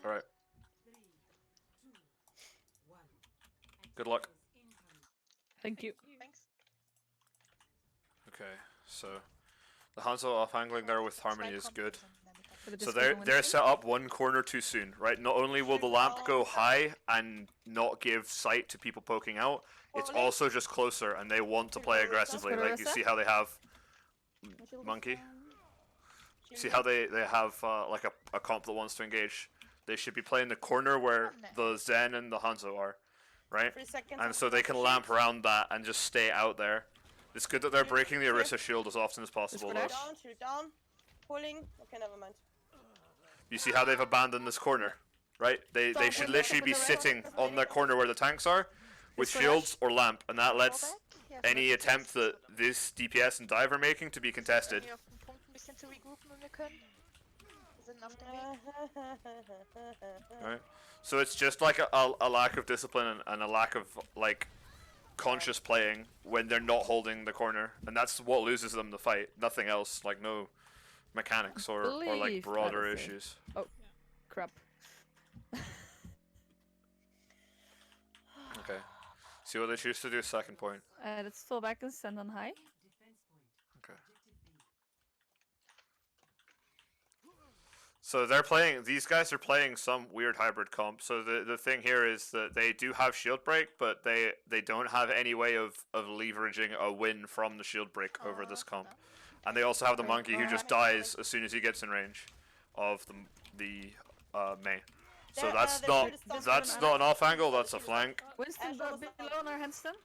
Alright. Good luck. Thank you. Thanks. Okay, so the Hanzo off-angling there with Harmony is good. So they're they're set up one corner too soon, right? Not only will the lamp go high and not give sight to people poking out, it's also just closer, and they want to play aggressively. Like you see how they have Monkey. See how they have like a comp that wants to engage. They should be playing the corner where the Zen and the Hanzo are, right? And so they can lamp around that and just stay out there. It's good that they're breaking the Orisa shield as often as possible, though. Shoot down. Pulling. Okay, never mind. You see how they've abandoned this corner, right? They should literally be sitting on their corner where the tanks are, with shields or lamp, and that lets any attempt that this DPS and dive are making to be contested. Right. So it's just like a lack of discipline and a lack of like conscious playing when they're not holding the corner, and that's what loses them the fight. Nothing else, like no mechanics or like broader issues. Oh, crap. Okay. See what they choose to do second point. Let's fall back and send on high. Okay. So they're playing, these guys are playing some weird hybrid comp. So the thing here is that they do have shield break, but they don't have any way of leveraging a win from the shield break over this comp. And they also have the Monkey who just dies as soon as he gets in range of the Mei. So that's not an off angle, that's a flank. Winston below on our handstand.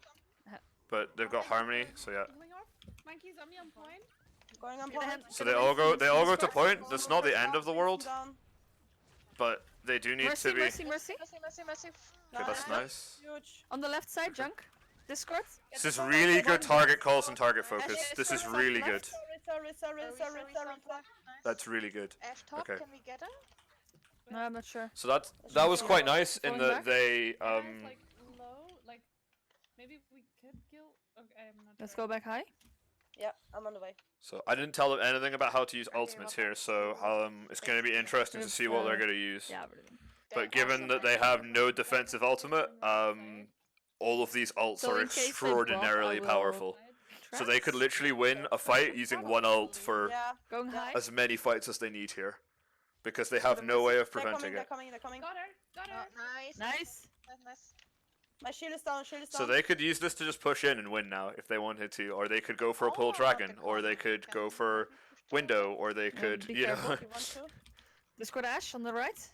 But they've got Harmony, so yeah. Monkey's on me on point. Going on point. So they all go to point. That's not the end of the world, but they do need to be. Mercy. Okay, that's nice. On the left side, junk. Discord. This is really good target calls and target focus. This is really good. That's really good. Okay. Can we get her? No, I'm not sure. So that was quite nice in that they Like low, like maybe we could kill. Okay, I'm not. Let's go back high. Yeah, I'm on the way. So I didn't tell them anything about how to use ultimates here, so it's going to be interesting to see what they're going to use. Yeah, but given that they have no defensive ultimate, all of these ults are extraordinarily powerful. So they could literally win a fight using one ult for as many fights as they need here, because they have no way of preventing it. They're coming. Got her. Nice. My shield is down, So they could use this to just push in and win now if they wanted to, or they could go for a pull dragon, or they could go for window, or they could, you know. Discord Ash on the right.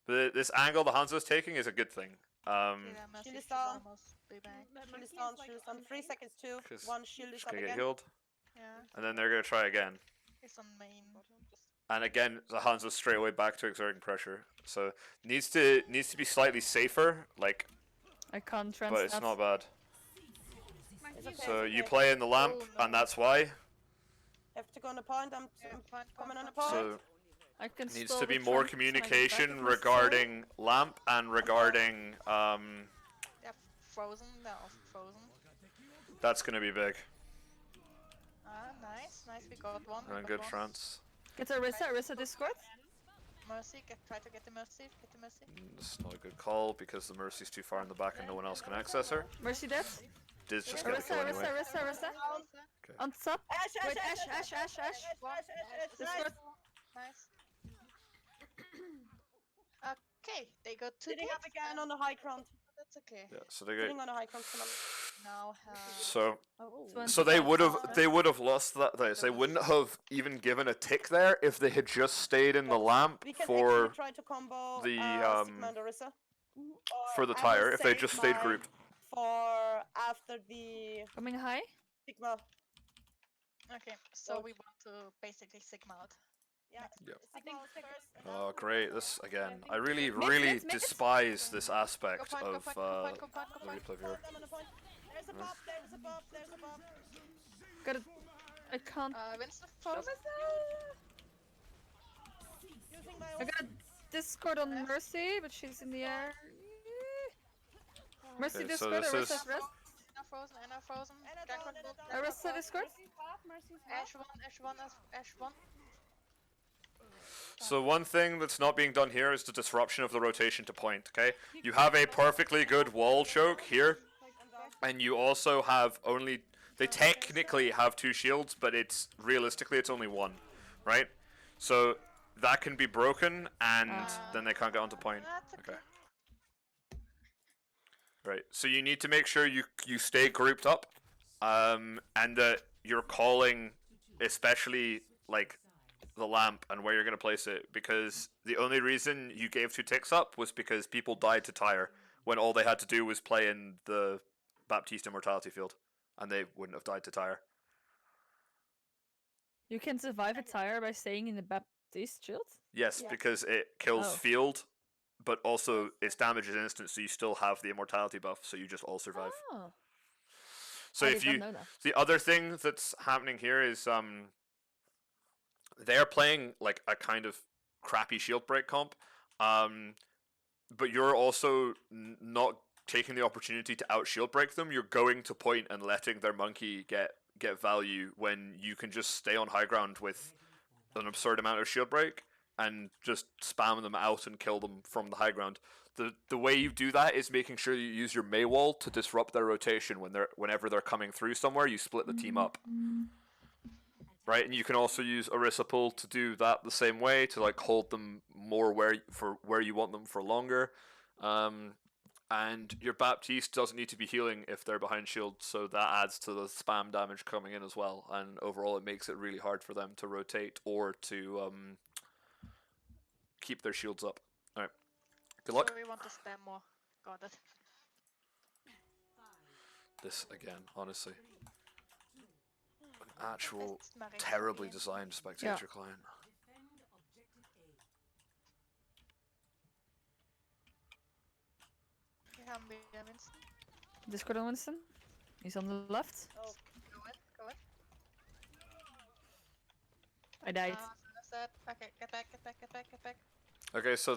But this angle the Hanzo's taking is a good thing. Shield is down. Shield is down. 3 seconds, 2. 1 shield is up gonna again. get healed. Yeah. And then they're gonna try again. He's on main. And again, the Hanzo's straight away back to exerting pressure. So needs to be slightly safer, like. I can't transfer. But it's not bad. So you play in the lamp, and that's why. Have to go on the point. I'm coming on the point. So I can needs to be more communication regarding lamp and regarding Yeah, frozen. They're all frozen. That's gonna be big. Nice. We got one. And good France. Get a Orisa Discord. Mercy, try to get the Mercy. This is not a good call because the Mercy's too far in the back and no one else can access her. Mercy dead. Diz just gonna kill anyway. Orisa. Okay. On top. Ash. Discord. Nice. Okay, they got 2 Sitting up again on the high ground. That's okay. Yeah, so they Sitting on the high ground. Now, so they would have lost that. They wouldn't have even given a tick there if they had just stayed in the lamp for try to combo, the Sigma and Orisa. for the tire if they just stayed grouped. For after the Coming high. Sigma. okay, so we want to basically Sigma out. Yeah. Yep. Sigma was first. Oh great! This again, I really despise this aspect of the replay viewer. There's a pop. Got it. I can't. Winston, focus. I got Discord on Mercy, but she's in the air. Mercy Okay, so Discord. this Orisa's is- rest. frozen, Anna frozen. Anna Gank down, on both. Anna down. Arista Discord. Mercy's half, Mercy's half. Ash 1, Ash 1, Ash 1. So one thing that's not being done here is the disruption of the rotation to point, okay? You have a perfectly good wall choke here, and you also have only... They technically have 2 shields, but it's realistically it's only 1, right? So that can be broken, and then they can't get onto point. Okay. Right, so you need to make sure you stay grouped up, and that you're calling, especially, like, the lamp and where you're going to place it, because the only reason you gave 2 ticks up was because people died to tire when all they had to do was play in the Baptiste Immortality field, and they wouldn't have died to tire. You can survive a tire by staying in the Baptiste shield? Yes, because it kills field, but also its damage is instant, so you still have the immortality buff, so you just all survive. Oh. So if you... The other thing that's happening here is they're playing like a kind of crappy shield break comp, but you're also not taking the opportunity to out shield break them. You're going to point and letting their monkey get value when you can just stay on high ground with an absurd amount of shield break and just spam them out and kill them from the high ground. The way you do that is making sure you use your Mei wall to disrupt their rotation whenever they're coming through somewhere. You split the team up. Right, and you can also use Orisa Pull to do that the same way, to like hold them more where you want them for longer. And your Baptiste doesn't need to be healing if they're behind shield, so that adds to the spam damage coming in as well. And overall, it makes it really hard for them to rotate or to keep their shields up. All right, good luck. So we want to spam more. Got it. This again, honestly. Actual terribly designed spectator client. Winston. Discord on Winston. He's on the left. Oh. Go in. I died. Okay, get back. Okay, so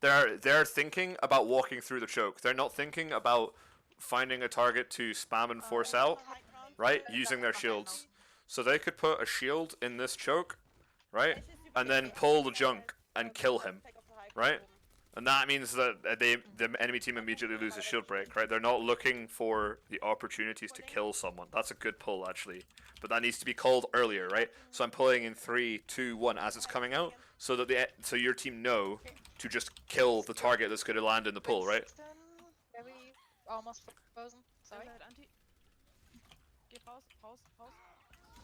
they're thinking about walking through the choke. They're not thinking about finding a target to spam and force out, right? Using their shields. So they could put a shield in this choke, right? And then pull the junk and kill him, right? And that means that the enemy team immediately loses shield break, right? They're not looking for the opportunities to kill someone. That's a good pull, actually. But that needs to be called earlier, right? So I'm pulling in 3, 2, 1 as it's coming out, so that so your team know to just kill the target that's going to land in the pull, right? Very almost frozen. Sorry. Geh raus.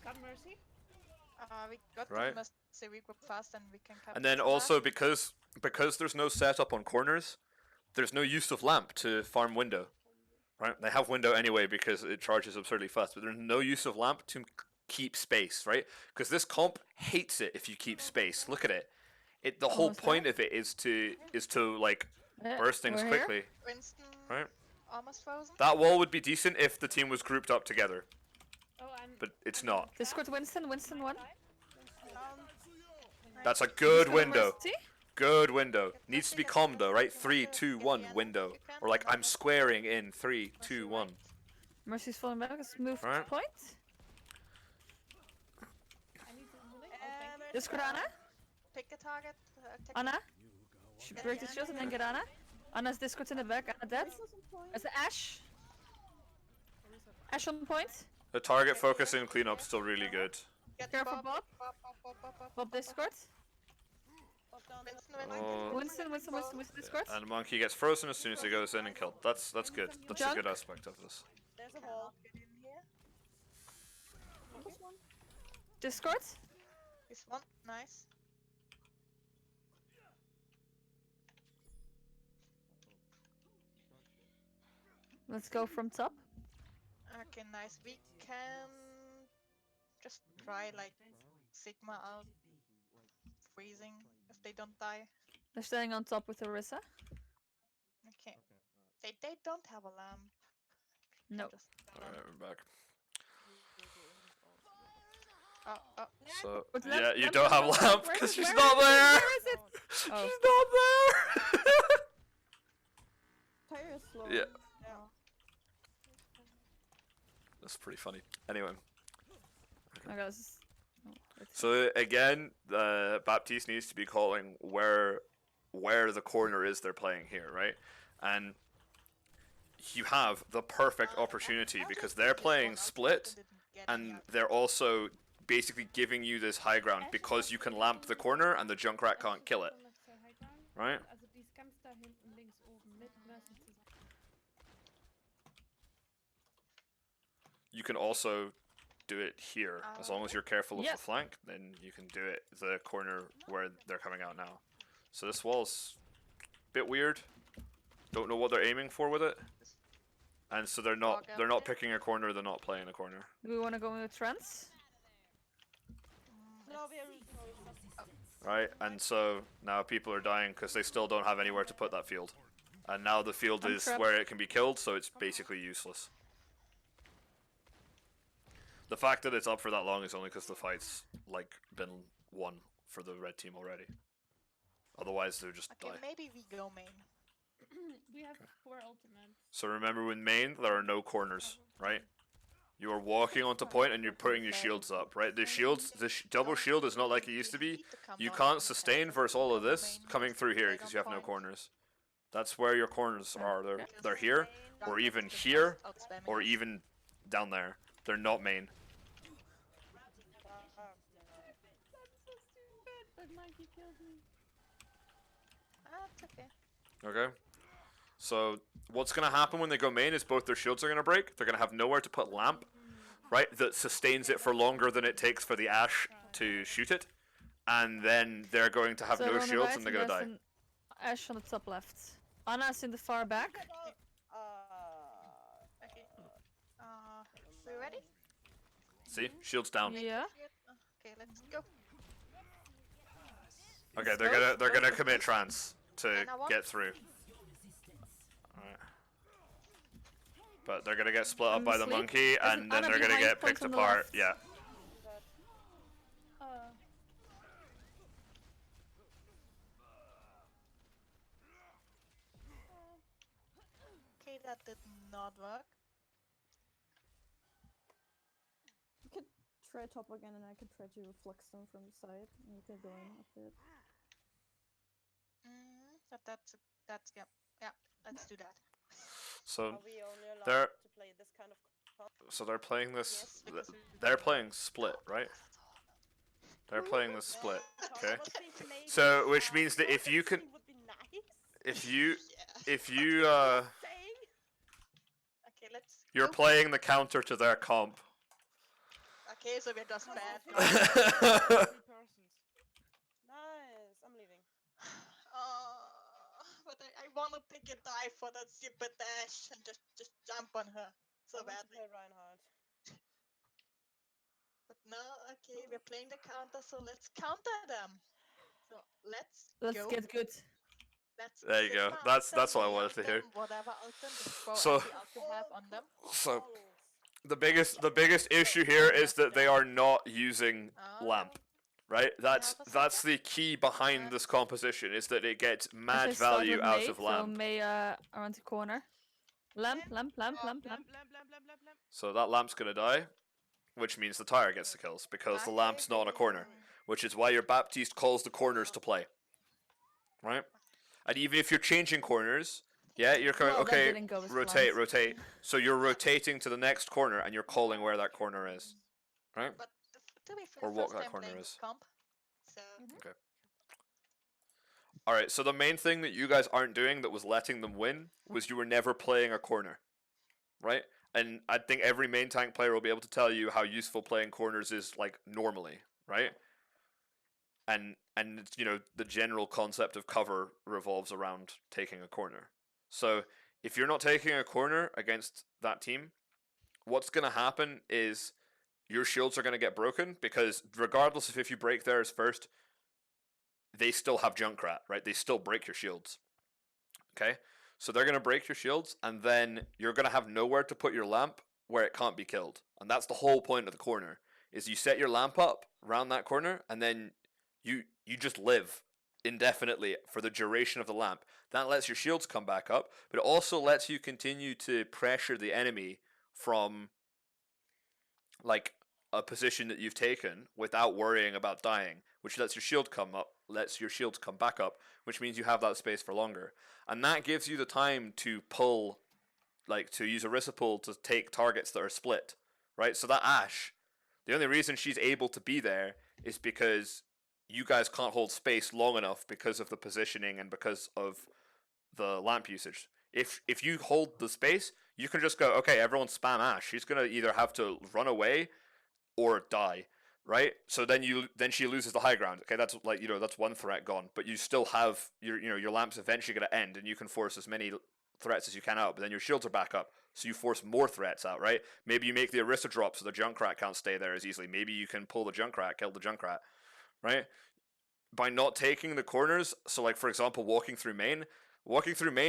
Got Mercy. We got right. to Mercy regroup fast and we can come. And then also because there's no setup on corners, there's no use of lamp to farm window. Right? They have window anyway because it charges absurdly fast, but there's no use of lamp to keep space, right? Because this comp hates it if you keep space. Look at it. The whole point of it is to like burst things quickly. Winston, right? Almost frozen. That wall would be decent if the team was grouped up together. But it's not. Discord Winston 1. That's a good window. Good window. Needs to be calm though, right? 3, 2, 1 window. Or like I'm squaring in 3, 2, 1. Mercy's falling back. Let's move Right. point. Discord Anna. Pick a target. Anna. She break the shield and then get Anna. Anna's Discord in the back. Anna dead. There's Ash. Ash on point. The target focusing and cleanup still really good. Careful Bob. Bob Discord. Winston Discord. And Monkey gets frozen as soon as he goes in and killed. That's good. That's a good aspect of this. There's a wall. Get in here. Discord. This one, nice. Let's go from top. Okay, nice. We can just try like Sigma out, freezing if they don't die. They're staying on top with Orisa. Okay. They don't have a lamp. No. Alright, we're back. Oh. So, But yeah, you lamp don't have is lamp where because is- she's where not is it? there! Where is it? She's Oh. not there! Tire is slow. Yeah. That's pretty funny. Anyway. Oh my god, this is... So again, Baptiste needs to be calling where the corner is they're playing here, right? And you have the perfect opportunity because they're playing split, and they're also basically giving you this high ground because you can lamp the corner and the Junkrat can't kill it, right? You can also do it here. As long as you're careful of the flank, then you can do it the corner where they're coming out now. So this wall's a bit weird. Don't know what they're aiming for with it. And so they're not picking a corner, they're not playing a corner. Do we want to go in the trance? No, Right, and so now people are dying because they still don't have anywhere to put that field. And now the field is where it can be killed, so it's basically useless. The fact that it's up for that long is only because the fight's like been won for the red team already. Otherwise, they'll just die. Maybe we go main. We have 4 ultimates. So remember, in main, there are no corners, right? You are walking onto point and you're putting your shields up, right? The shields, double shield is not like it used to be. You can't sustain versus all of this coming through here because you have no corners. That's where your corners are. They're here, or even here, or even down there. They're not main. But Mikey killed me. It's okay. Okay. So what's gonna happen when they go main is both their shields are gonna break. They're gonna have nowhere to put lamp, right? That sustains it for longer than it takes for the Ashe to shoot it, and then they're going to have no shields and they're gonna die. Ashe on the top left. Anna's in the far back. Okay. We ready? See, shields down. Yeah. Okay, let's go. Okay, they're gonna commit trance to get through. Alright. But they're gonna get split up by the monkey, and then they're gonna get picked apart. Yeah. Okay, that did not work. You could try top again, and I could try to reflex them from the side, and you can go in after it. Yeah, let's do that. So we only allowed they're to play this kind of they're playing this. Yes, They're playing split, right? They're playing the split. Okay. So which means that if you can, if you Okay, let's. you're playing the counter to their comp. Okay, so we're just bad. Nice, I'm leaving. But I want to pick a dive for that stupid dash and just jump on her so badly. Reinhardt. But no, okay, we're playing the counter, so let's counter them. So let's go. get good. There you go. That's what I wanted to hear. Whatever item, just throw So- every item you have on them. So the biggest issue here is that they are not using lamp. Right? That's the key behind this composition, is that it gets mad value out of lamp. So May around the corner. Lamp. So that lamp's gonna die, which means the tire gets the kills, because the lamp's not on a corner. Which is why your Baptiste calls the corners to play. Right? And even if you're changing corners, yeah, you're going, Well, that okay, didn't go as rotate, planned. rotate. So you're rotating to the next corner, and you're calling where that corner is. Right? But to be fair, Or what first that time corner playing is. comp, so Alright, so the main thing that you guys aren't doing that was letting them win was you were never playing a corner. Right? And I think every main tank player will be able to tell you how useful playing corners is, like, normally. Right? And you know, the general concept of cover revolves around taking a corner. So if you're not taking a corner against that team, what's going to happen is your shields are going to get broken, because regardless of if you break theirs first, they still have Junkrat, right? They still break your shields. Okay? So they're going to break your shields, and then you're going to have nowhere to put your lamp where it can't be killed. And that's the whole point of the corner, is you set your lamp up around that corner, and then you just live indefinitely for the duration of the lamp. That lets your shields come back up, but it also lets you continue to pressure the enemy from like a position that you've taken without worrying about dying, which lets your shield come up, lets your shields come back up, which means you have that space for longer, and that gives you the time to pull, like to use a Rissipul to take targets that are split, right? So that Ashe, the only reason she's able to be there is because you guys can't hold space long enough because of the positioning and because of the lamp usage. If you hold the space, you can just go, okay, everyone spam Ashe. She's gonna either have to run away or die, right? So then she loses the high ground. Okay, that's like, that's one threat gone, but you still have your lamps eventually gonna end, and you can force as many threats as you can out. But then your shields are back up, so you force more threats out, right? Maybe you make the Orisa drop so the Junkrat can't stay there as easily. Maybe you can pull the Junkrat, kill the Junkrat, right? By not taking the corners, so like for example, walking through main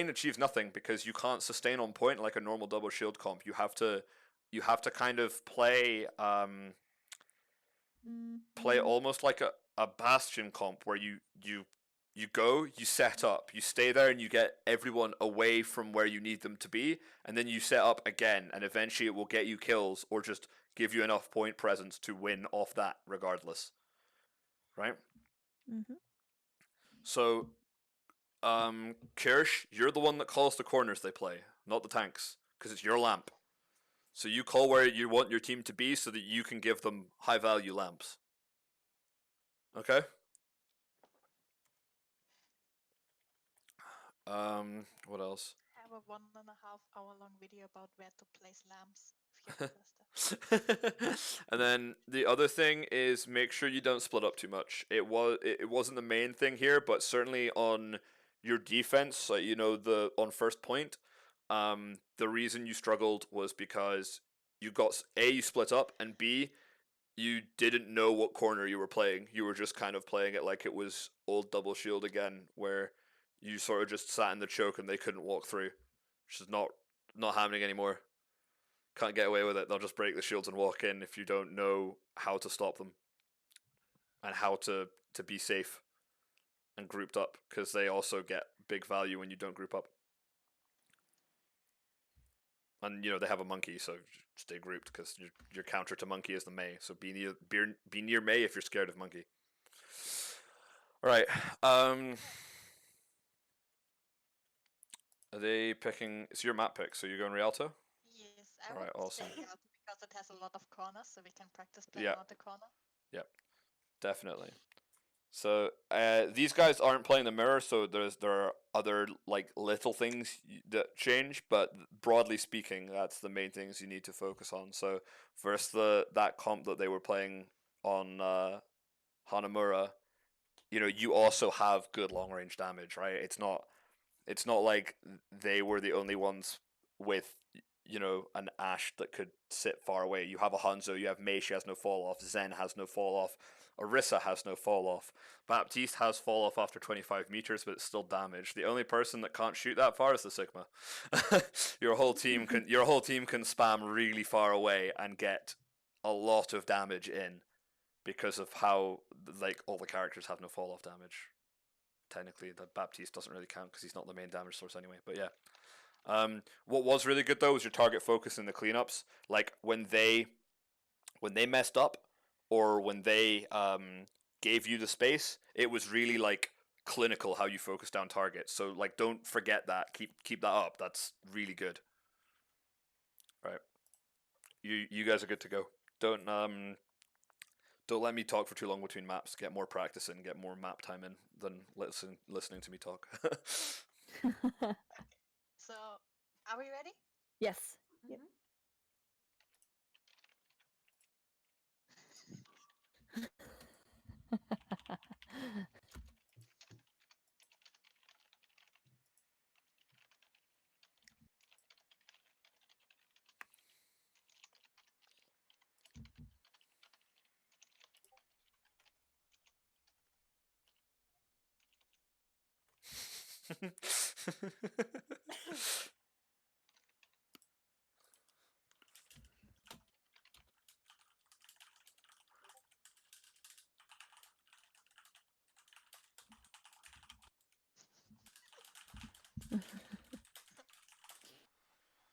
achieves nothing because you can't sustain on point like a normal double shield comp. You have to kind of play almost like a bastion comp where you go, you set up, you stay there, and you get everyone away from where you need them to be, and then you set up again, and eventually it will get you kills or just give you enough point presence to win off that regardless, right? So Kirsch, you're the one that calls the corners they play, not the tanks, because it's your lamp. So you call where you want your team to be so that you can give them high value lamps. Okay? What else? I have a 1.5 hour long video about where to place lamps if you're interested. And then the other thing is make sure you don't split up too much. It wasn't the main thing here, but certainly on your defense, on first point, the reason you struggled was because you split up, and B, you didn't know what corner you were playing. You were just kind of playing it like it was old double shield again, where you sort of just sat in the choke and they couldn't walk through, which is not happening anymore. Can't get away with it. They'll just break the shields and walk in if you don't know how to stop them and how to be safe and grouped up, because they also get big value when you don't group up. And they have a monkey, so stay grouped because your counter to monkey is the Mei. So be near Mei if you're scared of monkey. All right. Are they picking? It's your map pick, so you're going Rialto? Yes, I Alright, would awesome. say Rialto because it has a lot of corners, so we can practice playing out the corner. Yep, definitely. So these guys aren't playing the mirror, so there are other like little things that change, but broadly speaking, that's the main things you need to focus on. So first, that comp that they were playing on Hanamura, you also have good long range damage, right? It's not like they were the only ones with an Ashe that could sit far away. You have a Hanzo, you have Mei, she has no fall off, Zen has no fall off, Orisa has no fall off, Baptiste has fall off after 25 meters, but it's still damage. The only person that can't shoot that far is the Sigma. Your whole team can spam really far away and get a lot of damage in because of how all the characters have no fall off damage. Technically, the Baptiste doesn't really count because he's not the main damage source anyway. But yeah, what was really good though was your target focus in the cleanups. Like when they messed up or when they gave you the space, it was really like clinical how you focus down targets. So like, don't forget that. Keep that up. That's really good. Right, you guys are good to go. Don't let me talk for too long between maps. Get more practice in, get more map time in than listening to me talk. So, are we ready? Yes. Yep.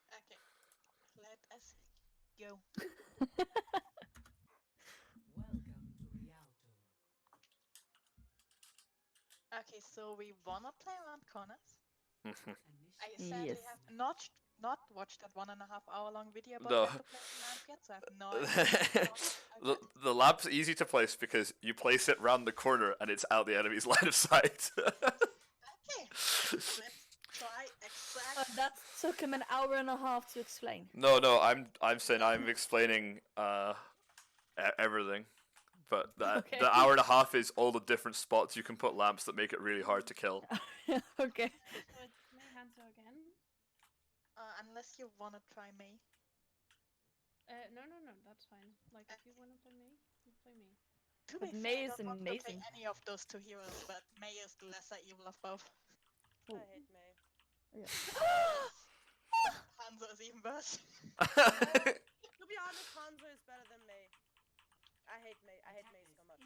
Okay, let us go. Okay, so we wanna play around corners. Mhm. I sadly Yes. have not watched that 1.5 hour long video about No. how to play lamp yet, so I have no idea. The lamp's easy to place because you place it round the corner and it's out the enemy's line of sight. Okay, let's try exactly. That took him an hour and a half to explain. No, I'm saying I'm explaining everything, but Okay. the hour and a half is all the different spots you can put lamps that make it really hard to kill. Okay. So it's May Hanzo again. Unless you wanna try me. No, that's fine. Like, if you want to play me, you play me. To But be May fair, is I don't want to play amazing. any of those two heroes, but May is the lesser evil of both. I hate May. Hanzo is even worse. To be honest, Hanzo is better than May. I hate May. I hate May so much.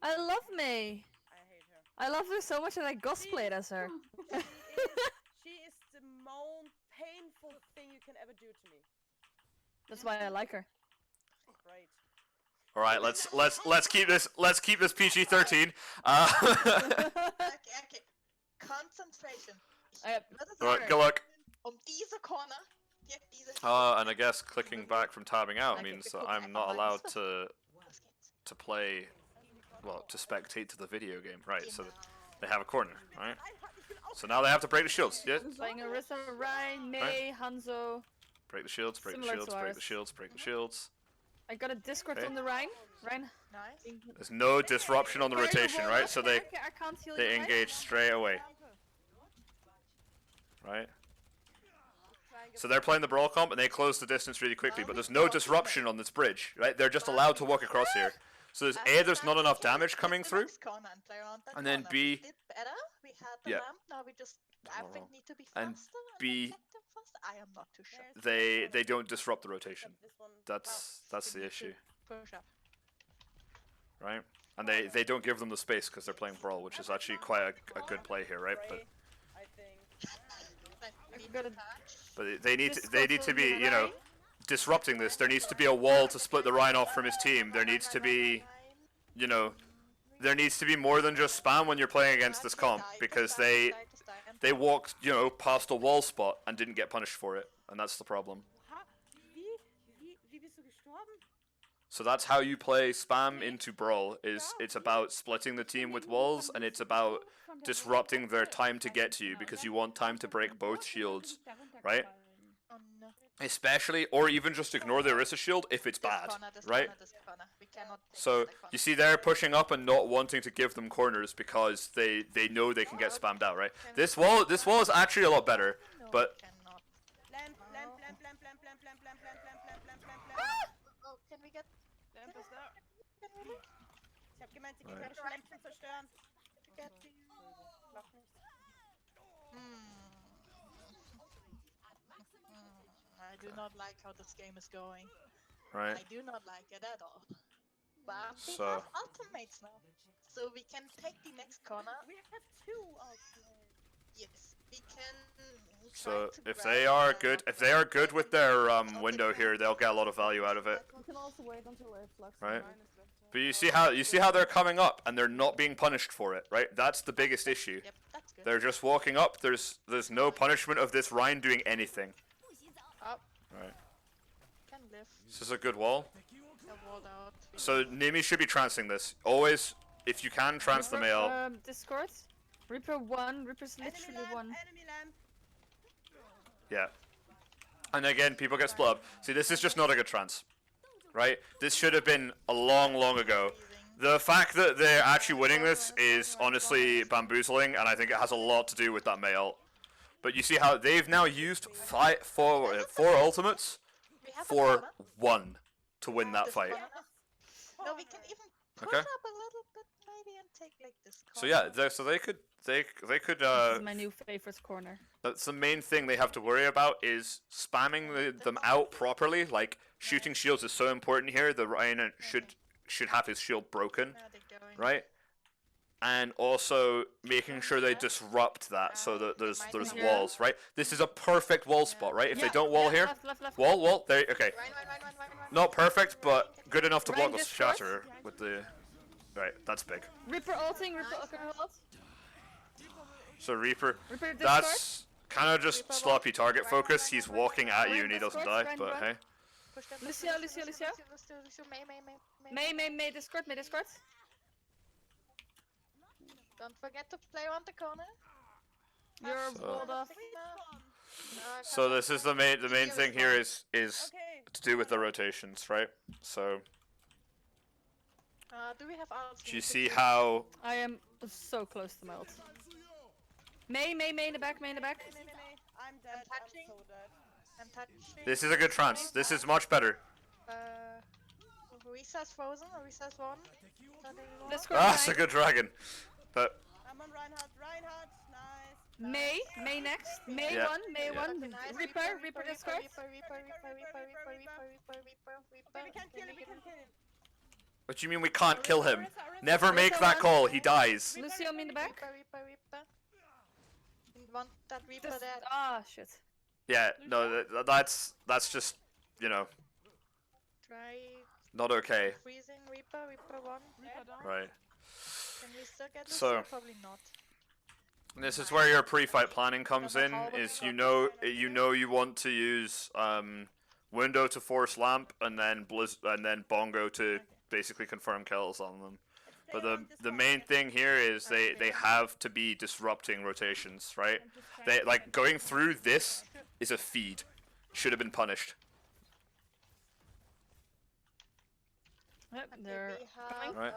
I love May. I hate her. I love her so much that I cosplayed as her. She is the most painful thing you can ever do to me. That's why I like her. Right. All right, let's keep this PG-13. Okay. Concentration. All right, good luck. Diese Corner. Yep, diese. And I guess clicking back from tabbing out Okay, means wir gucken I'm einfach not mal, allowed was to play, well, to spectate to the video game, right? So they have a corner, right? So now they have to break the shields. Yeah. Playing Arisa, Ryan, May, Hanzo. Break the shields. Break the Similar shields. to Break ours. the shields. Break the shields. I got a Discord Okay. on the Ryan. Ryan. Nice. There's no disruption on the Carry rotation, wall right? up. So Okay, I can't heal you, they Ryan. engage straight away, right? So they're playing the brawl comp and they close the distance really quickly, but there's no disruption on this bridge, right? They're just allowed to walk across here. So there's A, there's not enough damage coming through, and then B, We did better. We had the yeah. lamp. Now we just, I think, need to be faster And B, effective faster. I am not too sure. they don't disrupt the rotation. That's the issue, Push up. right? And they don't give them the space because they're playing brawl, which is actually quite a good play here, right? But I think. they need to be, you know, disrupting this. There needs to be a wall to split the Rhine off from his team. There needs to be, you know, there needs to be more than just spam when you're playing against this comp, because they walked, you know, past a wall spot and didn't get punished for it, and that's the problem. Wie bist du gestorben? So that's how you play spam into brawl. It's about splitting the team with walls, and it's about disrupting their time to get to you, because you want time to break both shields, right? Oh no. Especially, or even just ignore the Orisa shield if it's bad, right? This corner. We cannot take So the corner. you see they're pushing up and not wanting to give them corners because they know they can get spammed out, right? This wall is actually a lot better, but Cannot. Lamp, lamp, lamp, lamp, lamp, lamp, lamp, lamp, lamp, lamp, lamp, lamp, lamp, lamp. Oh, can we get? Lamp is there. Can we Ich hab gemeint, sie geht gerade schon Lampen zerstören. get you? Mach nicht. I do not like how this game is going. right. I do not like it at all. But we So- have ultimates now, so we can take the next corner. We have two ultimates. Yes, we can. So try to if grab they are the good, top if they are lane. good with their window here, they'll get a lot of value out of it, You can also wait until it flux. right? But you see how they're coming up and they're not being punished for it, right? That's the biggest issue. Yep, that's good. They're just walking up. There's no punishment of this Rhine doing anything. Up, Right. can live. This is a good wall. A walled out. So Nimi should be trancing this. Always, if you can, trance the male. Discord. Reaper 1. Reaper's Enemy literally lamp, 1. enemy lamp. Yeah. And again, people get split up. See, this is just not a good trance, right? This should have been a long ago. The fact that they're actually winning this is honestly bamboozling, and I think it has a lot to do with that male. But you see how they've now used four ultimates We have a for corner. one to win that This fight. corner. No, we can even push Okay. up a little bit maybe and take like this corner. So yeah, they could. This is my new favorite corner. That's the main thing they have to worry about, is spamming them out properly. Like shooting shields is so important here. The Rhine should have his shield broken, Where are they going? right? And also making sure they disrupt that so that there's Yeah. walls, right? This is a perfect wall spot, right? If they Yeah, don't wall here, Left. wall, there. Okay, Run. not perfect, but good enough to block Ryan the discourse. shatter with the. Right, that's big. Reaper ulting. Reaper ult. So Reaper, Reaper discard. that's kind of just sloppy target focus. He's walking at you and he doesn't die, but hey. Push them. Lucio, Lucio, Lucio. May discord, may discord. Don't forget to play around the corner. You're So- walled off. So this is the main thing here is Okay. to do with the rotations, right? So Do we have ults? do you see how I am so close to my ult. May in the back, May in the back. I'm dead. I'm touching. so dead. I'm touching. this is a good trance. This is much better. Risa's frozen. Risa's one. Discord. Ah, it's a good dragon. But I'm on Reinhardt. Reinhardt, nice. May next. May Yeah. one, May Yeah. one. Reaper discord. Okay, we can't kill him. We can't kill him. what do you mean we can't kill him? Never make that call. He dies. Lucio in the back. Want that Reaper Just, there? ah, shit. Yeah, no, that's just, you know, Try not okay. freezing Reaper. Reaper one. Right. Can we still get So- Lucio? Probably not. This is where your pre-fight planning comes in. Is you know you want to use window to force lamp and then bongo to basically confirm kills on them. But the main thing here is they have to be disrupting rotations, right? They like going through this is a feed. Should have been punished. Yep, Okay, they're we have coming. Right.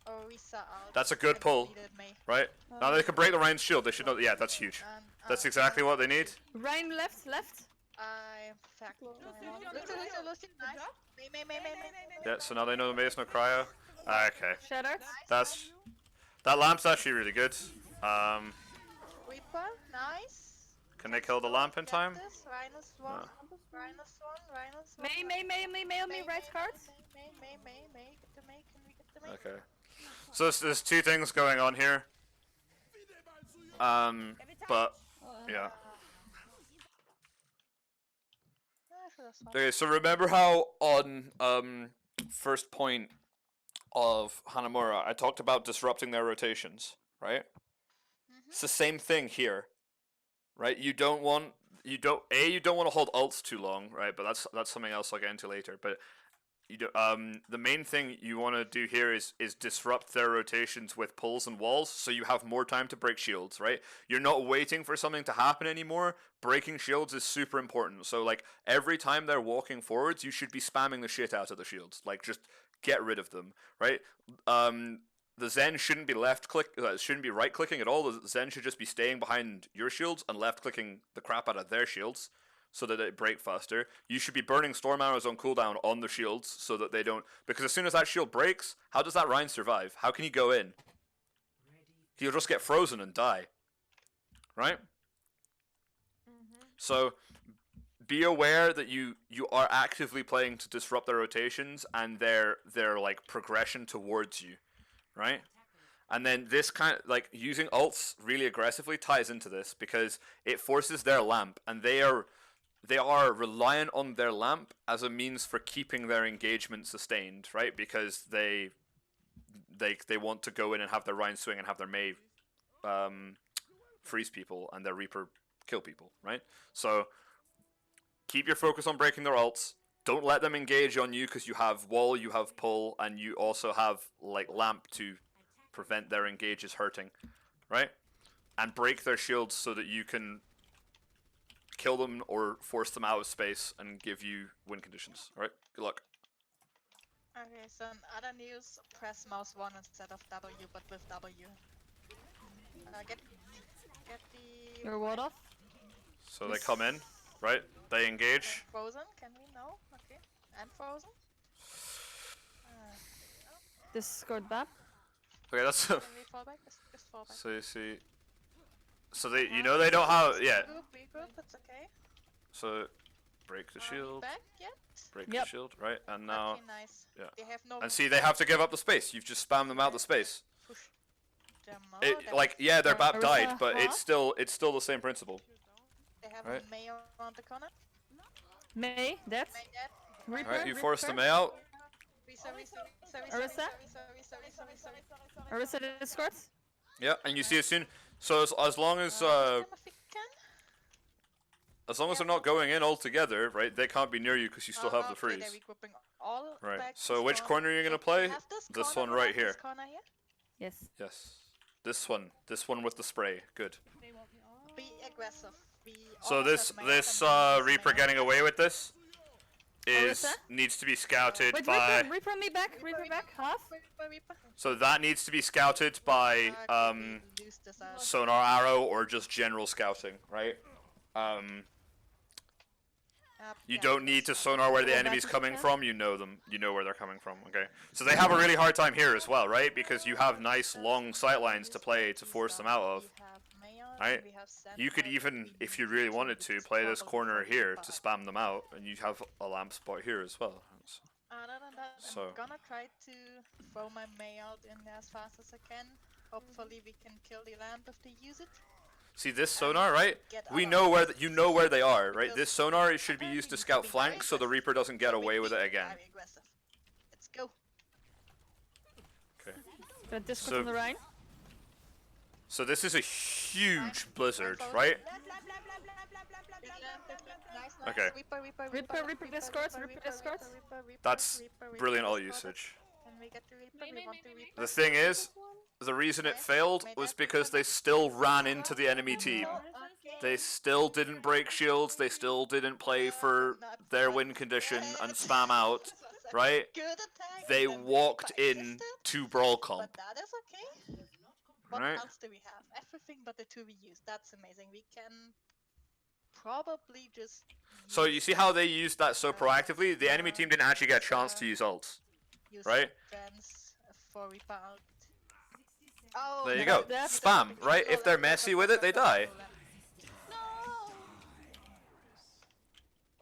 Orisa out. That's a good and pull. deleted May. Right? Now they can break the Ryan's shield. They should not. Yeah, that's huge. And, That's exactly what they need. Ryan left. I fact. Lucio, Lucio, nice. May. Yeah. So now they know the Maze no cryo. Okay. Shattered. That lamp's actually really good. Reaper, nice. Can they kill the lamp in time? Get this. Rhinus one. No. Rhinus one. May on me, right card. May. Get the May. Can we get the May? Okay. So there's two things going on here. But yeah. Okay, so remember how on first point of Hanamura I talked about disrupting their rotations, right? It's the same thing here, right? You don't want to hold ults too long, right? But that's something else I'll get into later. But the main thing you want to do here is disrupt their rotations with pulls and walls, so you have more time to break shields, right? You're not waiting for something to happen anymore. Breaking shields is super important. So like every time they're walking forwards, you should be spamming the shit out of the shields. Like just get rid of them, right? The Zen shouldn't be shouldn't be right clicking at all. The Zen should just be staying behind your shields and left clicking the crap out of their shields, so that they break faster. You should be burning storm arrows on cooldown on the shields so that they don't... Because as soon as that shield breaks, how does that Rhine survive? How can he go in? He'll just get frozen and die. Right? So be aware that you are actively playing to disrupt their rotations and their like progression towards you. Right? And then this kind of, like, using ults really aggressively ties into this because it forces their lamp, and they are reliant on their lamp as a means for keeping their engagement sustained, right? Because they want to go in and have their Rhine swing and have their May freeze people and their Reaper kill people, right? So keep your focus on breaking their ults. Don't let them engage on you because you have wall, you have pull, and you also have like lamp to prevent their engages hurting, right? And break their shields so that you can kill them or force them out of space and give you win conditions. Alright, good luck. Okay, so in other news, press mouse 1 instead of W, but with W. Get the... Your ward off. So they come in, right? They engage. Frozen, can we know? Okay. And frozen. Discord BAP. Okay, that's... Can we fall back? Just fall back. So you see... So they, you know they don't have... Yeah. Regroup, that's okay. So, break the Are we shield. back yet? Break Yep. the shield, right? And now... Okay, nice. yeah. They have no... And see, they have to give up the space. You've just spammed them out the space. Push them out. It, They like, yeah, their BAP Arisa, died, but huh? it's still the same principle. They have right. a May around the corner. May, dead. May dead. Reaper, Alright, you force the Reaper. May out. Arisa? Arisa discord. Yeah, and you see as soon So as long as they're not going in all together, right? They can't be near you because you still have the Okay, freeze. they're regrouping all Right. back to So which spawn. corner are you gonna Okay, play? we have This corner one right this here. corner here. Yes. Yes. This one. This one with the spray. Good. They want me. Oh. Be aggressive. We So almost this have Mayotte this and we lose Reaper Mayotte. getting away with this is Alyssa? needs to be scouted Wait, by. Reaper me back. Reaper back. Half. Reaper. So that needs to be scouted by We lose this out. sonar arrow or just general scouting, right? You Yeah, don't need to sonar where the Go back enemy's to coming the from. You know them. You know where they're coming from. Okay. So they have a really hard time here as well, right? Because you have nice long sight lines to play to force them out of. We have Mayotte, Right? we have Sand You could Knight, even, we if you need really to wanted to, just play this bubble corner before here we to pass. spam them out, and you have a lamp spot here as well. Other than that, So- I'm gonna try to throw my Mayotte in there as fast as I can. Hopefully we can kill the lamp if they use it. See this sonar, right? Get We out know of where this. you know where they are, right? Because This sonar it should be apparently used to we scout should be very flanks, so the aggressive. Reaper doesn't get So we away with be it again. very aggressive. Let's go. Okay. Got Discord So- on the Rhine. So this is a huge blizzard, Fine. right? Big lamp, big lamp. Nice, nice. Okay. Reaper Discord, Reaper Discord. That's Reaper brilliant all Discord. usage. Can we get the Reaper? May, We may, want may, the may, Reaper. The thing is, the reason it failed was because they still ran into the enemy team. They still didn't break shields, they still didn't play for their win condition and spam out, right? Good attack. They and then we walked got in assisted, to brawl but comp, that is okay. What right? else do we have? Everything but the two we use. That's amazing. We can probably just. So you see how they used that so proactively? The enemy team didn't actually get a chance to use ults. use right? Trans for Reaper out. Oh, There you no, go. That- Spam, right? If they're messy with it, they die. No.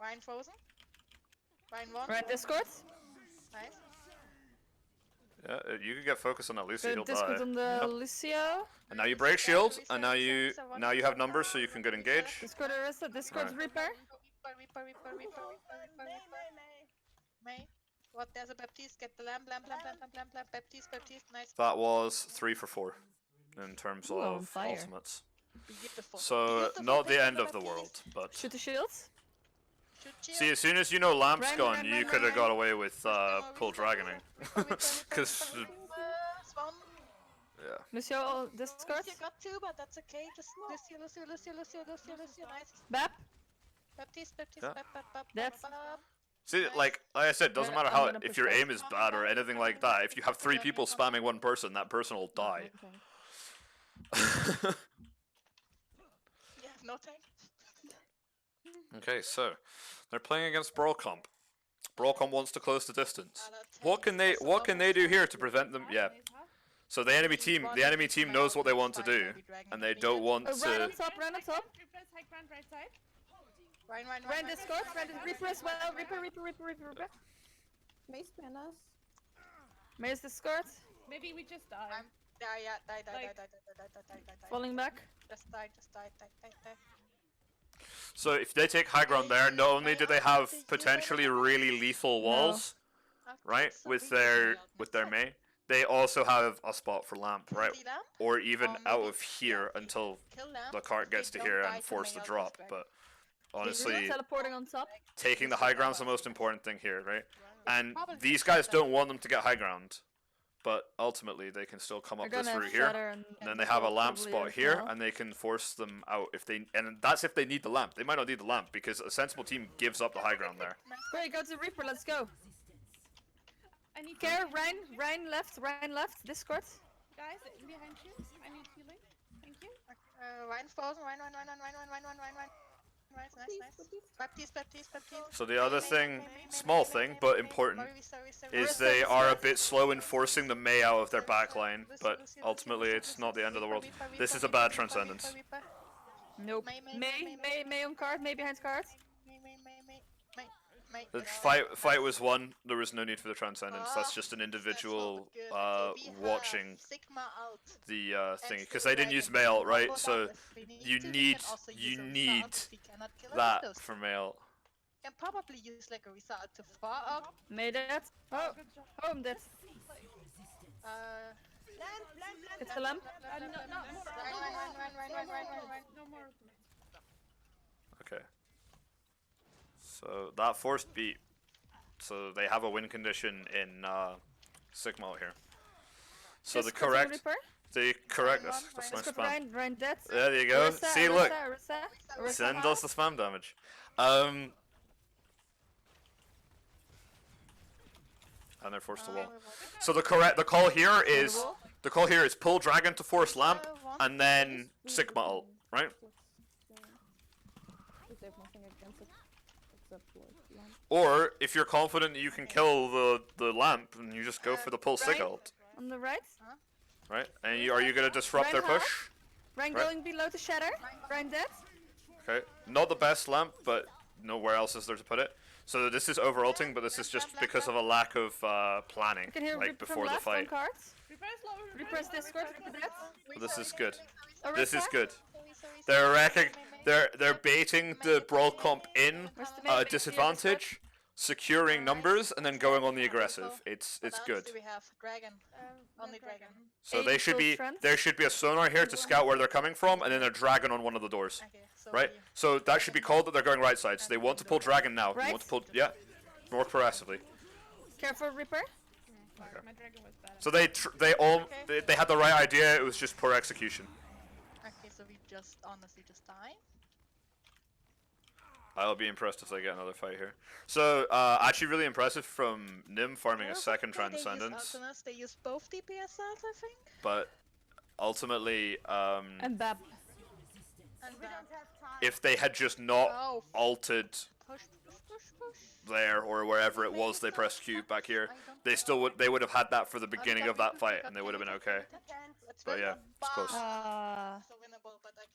Ryan frozen. Ryan one. Rhine Discord. Nice. Yeah, you can get focused on that Lucy, he'll Got Discord die. on the Lucio. And now you break shield, and now you have numbers, so you can get engaged. Discord Arista. Discord Right. Reaper. Reaper. May. What? There's a Baptiste. Get the lamp. Baptiste. Nice. That was 3 for 4 in terms Ooh, on of fire. ultimates. Beautiful. So Beautiful. not the Thank end you, of the Baptiste. world, but Shoot the shields. see, as soon as you know lamp's Run, gone, run, you run, could have run. got away with pull dragoning, because Swan. yeah. Lucio Discord. Lucio got two, but that's okay. Just Lucio. Nice. Bap. Baptiste. Yeah. Bap. That's- See, like I said, doesn't matter I'm how gonna if your push aim is bad or anything like that. If you have 3 people spamming one person, that person will die. You have no tank. Okay, so they're playing against Brawl Comp. Brawl Comp wants to close the distance. What can they do here to prevent them? Yeah. So the enemy team knows what they want to do, and they don't want Rhine to. on top. Rhine on top. Repress high ground right side. Rhine Discord. Reaper as well. Reaper. May spin us. Mayor's Discord. Maybe we just die. Die. Falling back. Just die. So if they take high ground there, not only do they have potentially really lethal walls, right, with their Mei, they also have a spot for lamp, right, or even out of here until the cart gets to here and force the drop. But honestly, Teleporting on top. taking the high ground's the most important thing here, right? And these guys don't want them to get high ground, but ultimately they can still come up They're this gonna route here. shatter and And then they have a lamp probably spot as here, well. and they can force them out if they. And that's if they need the lamp. They might not need the lamp because a sensible team gives up the high ground there. Great, go to Reaper. Let's go. I need Care. healing. Rhine left. Discord. Guys, behind you. I need healing. Thank you. Ryan frozen. Ryan. Nice. Baptiste. So the other thing, small thing but important, is they are a bit slow in forcing the Mei out of their backline, but ultimately it's not the end of the world. This is a bad Transcendence. Nope. May on card. May behind card. The fight was won. There was no need for the Transcendence. That's just an individual watching the thing, because they didn't use Mei ult, right? So you need that for Mei ult. Can probably use like a result to far up. May that. Oh, Good job. oh, I'm dead. It's the lamp. No more. Okay. So that forced beat. So they have a win condition in Sigma out here. So Just the correct, Reaper. that's my Just spam. Ryan dead. There you go. Orisa, See, look, Orisa. Sin does the spam damage. And they're forced to wall. So the call here is pull dragon to force lamp and then Sigma ult, right? Because they have nothing against it except like lamp. Or if you're confident that you can kill the lamp, and you just go for the pull Sig ult, On the right. right? And are you gonna disrupt their push? Ryan Right. going below the shatter. Ryan dead. Okay, not the best lamp, but nowhere else is there to put it. So this is over ulting, but this is just because of a lack of planning, You can hear like Reaper before from the left fight. on cards. Reaper's low. Reaper's Discord. Reaper dead. But this is good. Orisa. This is good. They're baiting the brawl comp in Where's the at a main base? disadvantage, securing numbers, and then going on the aggressive. It's good. We have dragon. Only dragon. So Eight they should gold be trends. there should be a sonar here to scout where they're coming from, and then a dragon on one of the doors. Okay, so Right? So that should be called that they're going right side. So they want to pull dragon now. They Right? want to pull more progressively. Careful, Reaper. My dragon was bad. So they had the right idea. It was just poor execution. Okay, so we just honestly just die. I'll be impressed if they get another fight here. So actually really impressive from Nim farming a second Transcendence, They use both DPSs, I think. but ultimately And Bab. And if they had just not oh, ulted push. there or wherever it was they pressed Q back here, they would have had that for the beginning of that fight and they would have been okay. But yeah, it's close. So winnable, but like,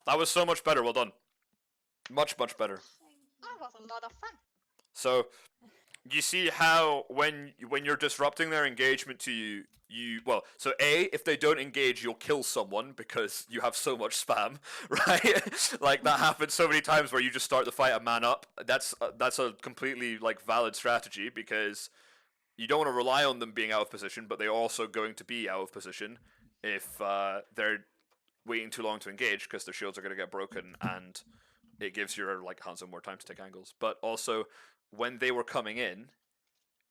That was so much better. Well done. Much better. that was a lot of fun. So you see how when you're disrupting their engagement to you, so A, if they don't engage, you'll kill someone because you have so much spam, right? Like that happens so many times where you just start the fight a man up. That's a completely like valid strategy because you don't want to rely on them being out of position, but they're also going to be out of position if they're waiting too long to engage because their shields are going to get broken and it gives your like Hanzo more time to take angles. But also when they were coming in,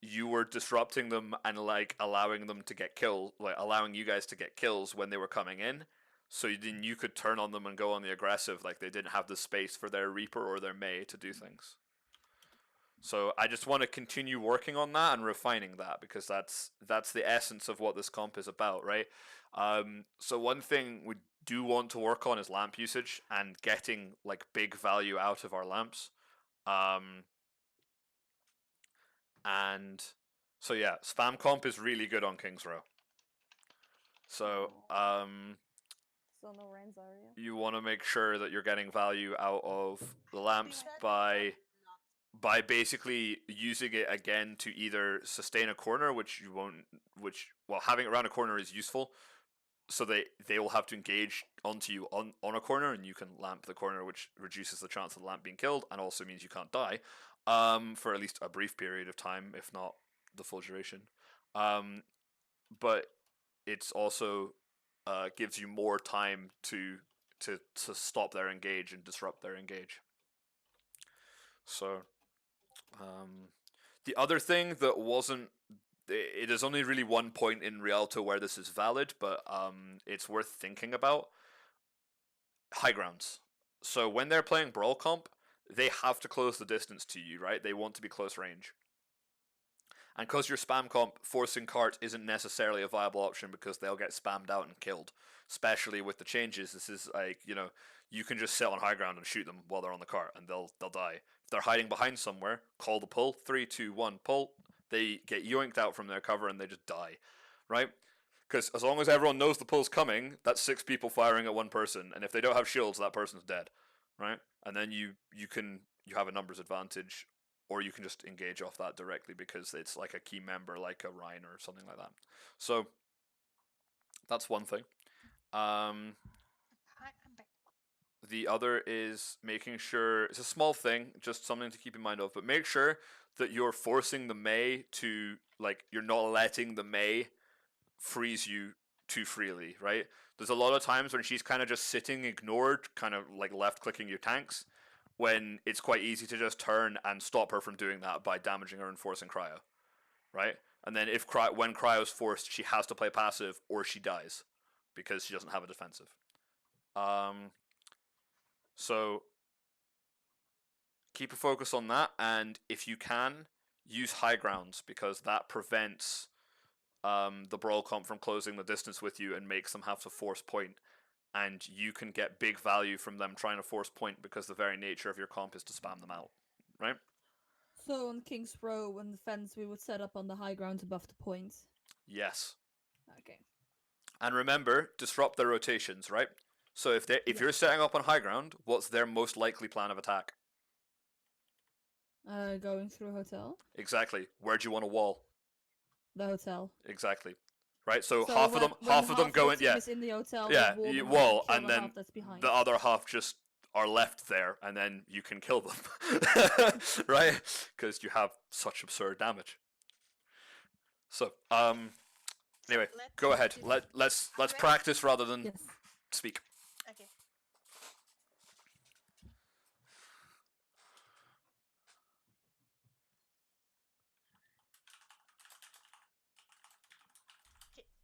you were disrupting them and like allowing them to get kills, like allowing you guys to get kills when they were coming in. So then you could turn on them and go on the aggressive, like they didn't have the space for their Reaper or their Mei to do things. So I just want to continue working on that and refining that because that's the essence of what this comp is about, right? So one thing we do want to work on is lamp usage and getting like big value out of our lamps. And so yeah, spam comp is really good on King's Row. So So no Rain Zarya. you want to make sure that you're getting value out of the lamps by basically using it again to either sustain a corner, which having it around a corner is useful, so they will have to engage onto you on a corner, and you can lamp the corner, which reduces the chance of the lamp being killed, and also means you can't die for at least a brief period of time, if not the full duration. But it's also gives you more time to stop their engage and disrupt their engage. So the other thing that wasn't, it is only really one point in Rialto where this is valid, but it's worth thinking about. High grounds. So when they're playing Brawl Comp, they have to close the distance to you, right? They want to be close range. And because your spam comp, forcing cart isn't necessarily a viable option because they'll get spammed out and killed. Especially with the changes, this is like, you can just sit on high ground and shoot them while they're on the cart and they'll die. If they're hiding behind somewhere, call the pull, 3, 2, 1, pull. They get yoinked out from their cover and they just die, right? Because as long as everyone knows the pull's coming, that's 6 people firing at one person, and if they don't have shields, that person's dead, right? And then you have a numbers advantage, or you can just engage off that directly because it's like a key member, like a Rhine or something like that. So that's one thing. The other is making sure, it's a small thing, just something to keep in mind of, but make sure that you're forcing the Mei to, like, you're not letting the Mei freeze you too freely, right? There's a lot of times when she's kind of just sitting ignored, kind of like left clicking your tanks, when it's quite easy to just turn and stop her from doing that by damaging her and forcing cryo, right? And then when cryo's forced, she has to play passive or she dies because she doesn't have a defensive. So keep a focus on that, and if you can, use high grounds because that prevents the brawl comp from closing the distance with you and makes them have to force point, and you can get big value from them trying to force point because the very nature of your comp is to spam them out, right? So on King's Row and the fence, we would set up on the high ground above the point. Yes. Okay. And remember, disrupt their rotations, right? So if you're setting up on high ground, what's their most likely plan of attack? Going through a hotel. Exactly. Where do you want a wall? The hotel. Exactly. Right. So, So half of them go in. the team is in the hotel. Yeah. The Wall, kill and the then half that's behind. the other half just are left there, and then you can kill them, right? Because you have such absurd damage. So, anyway, go ahead. Let's practice rather than Yes. Okay. speak.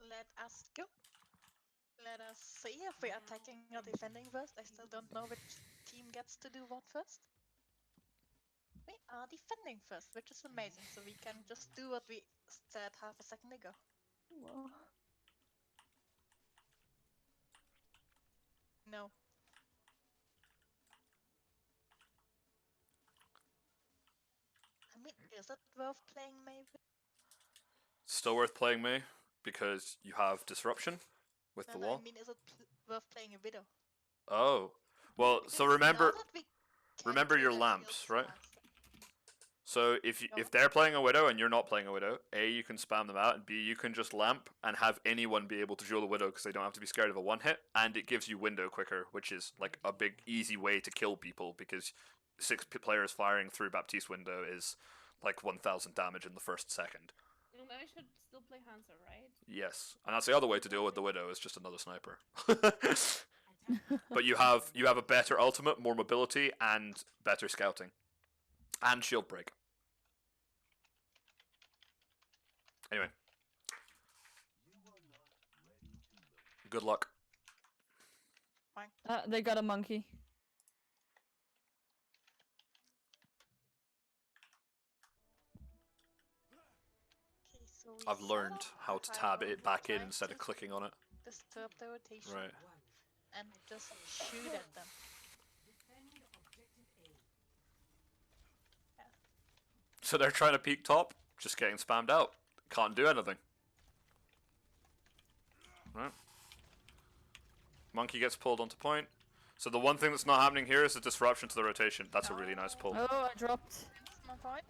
Let us go. Let us see if we are attacking or defending first. I still don't know which team gets to do what first. We are defending first, which is amazing, so we can just do what we said half a second ago. Well, No. I mean, is it worth playing maybe? Still worth playing May because you have disruption with the No, wall. I mean, is it worth playing a Widow? Oh, well. So Because now remember that we can remember your kill lamps, shields right? faster- So if they're playing a widow and you're not playing a widow, A, you can spam them out, and B, you can just lamp and have anyone be able to duel a widow because they don't have to be scared of a one hit, and it gives you window quicker, which is like a big easy way to kill people because players firing through Baptiste window is like 1,000 damage in the first second. And I should still play Hanser, right? Yes, and that's the other way to deal with the widow is just another sniper. But you have a better ultimate, more mobility, and better scouting, and shield break. Anyway, good luck. Fine. they got a monkey. Okay, so we I've set learned up how to high tab ground, it back in trying instead to of clicking on it. disturb the rotation Right. and just shoot at them. So they're trying to peek top, just getting spammed out. Can't do anything. Right. Monkey gets pulled onto point. So the one thing that's not happening here is the disruption to the rotation. That's a really nice pull. Oh, I dropped. My point.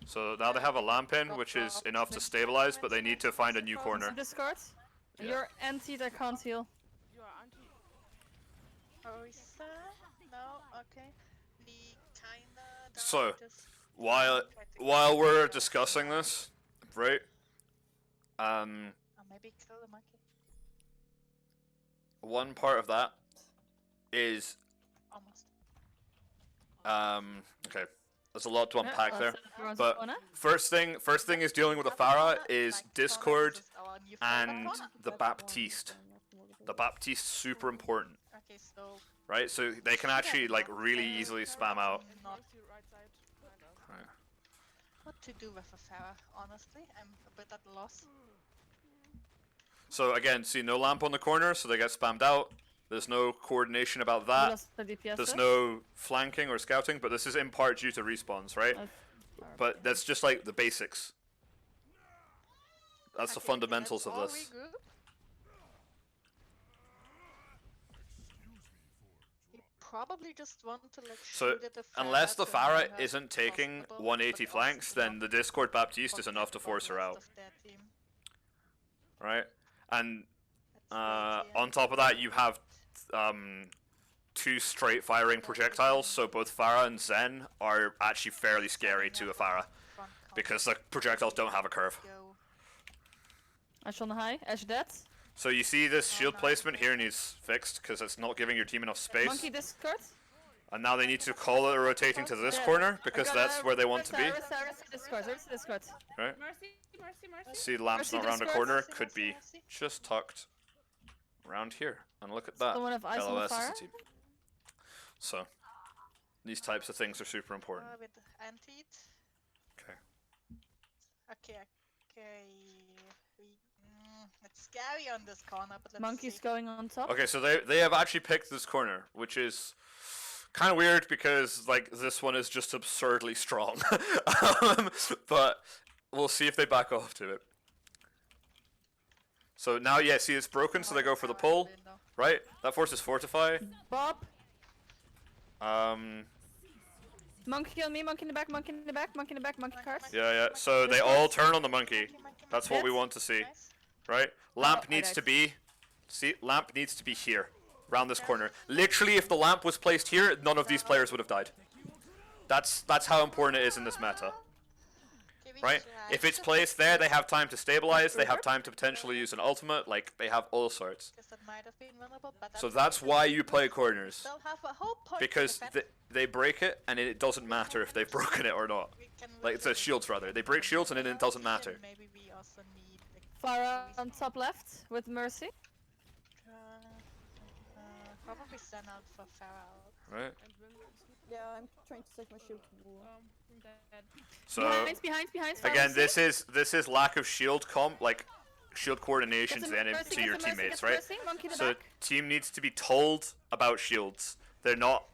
So now they have a lamp in, which is enough to stabilize, but they need to find a new corner. Some discard. Yeah. You're anti, I can't heal. You are anti. Oh, is that? No, okay. We kinda died So, just While try to while we're kill discussing this, right? or maybe kill the monkey. One part of that is Almost. okay. There's a lot to unpack there. Everyone's But corner. first thing is dealing with the Farah is Like, Discord just our new and favorite corner. the Baptiste. The Baptiste super important, Okay, so right? So they can actually like really easily spam out. not Close to right side. Kind of. Right. what to do with a Farah, honestly. I'm a bit at loss. So again, see no lamp on the corner, so they get spammed out. There's no coordination about We that. lost the DPS. There's no flanking or scouting, but this is in part due to respawns, right? But that's just like the basics. That's the Okay, fundamentals of let's all this. regroup. You probably just want to like So, shoot at the Farah unless the to Farah annoy her isn't if taking possible, 180 but flanks, also then not the Discord Baptiste is forget enough to about force the her rest out, of their team. right? And Let's wait here. on top of that, you have two straight firing projectiles, so both Farah and Zen are actually fairly scary to a Farah Front because the projectiles don't have a curve. go. Ash on high. Ash dead. So you see this shield placement here needs fixed because it's not giving your team enough space. Monkey discord. And now they need to call it rotating to this corner because that's where they want to be. Discord. Right? Mercy, mercy, mercy. See, Lamp's Mercy not around a discords. corner. Could be just tucked around here. And look at that. Someone have ice on LOS is fire? the team. So, these types of things are super important. With anti. Okay. Okay. It's scary on this corner, but let's Monkey's see. going on top. Okay, so they have actually picked this corner, which is kind of weird because like this one is just absurdly strong. But we'll see if they back off to it. So now, yeah, see it's broken, so they go for the pull, right? That forces fortify. Bob. Um, Monkey on me. Monkey in the back. Monkey in the back. Monkey in the back. Monkey cards. yeah. So they all turn on the monkey. That's what we want to see, Nice. right? Lamp I needs died. to be, see, lamp needs to be here, around this corner. Literally, if the lamp was placed here, none of these players would have died. That's how important it is in this meta. Okay, we Right? try. If it's placed there, they have time to stabilize, they have time to potentially use an ultimate, like, they have all sorts. Guess that might have been vulnerable, but So that's that's fine. why you play corners. They'll have a whole point Because to defend. they break it, and it doesn't matter if they've broken it or not. We can Like, it's look at shields, rather. They break shields, and then it doesn't matter. Maybe we also need like, Farah on top left with Mercy. probably send out for Farah. Right? Yeah, I'm trying to save my shield. I'm dead. So, Behind. again, this is lack of shield comp, like, shield coordination to your teammates, right? Monkey in the So back. team needs to be told about shields. They're not.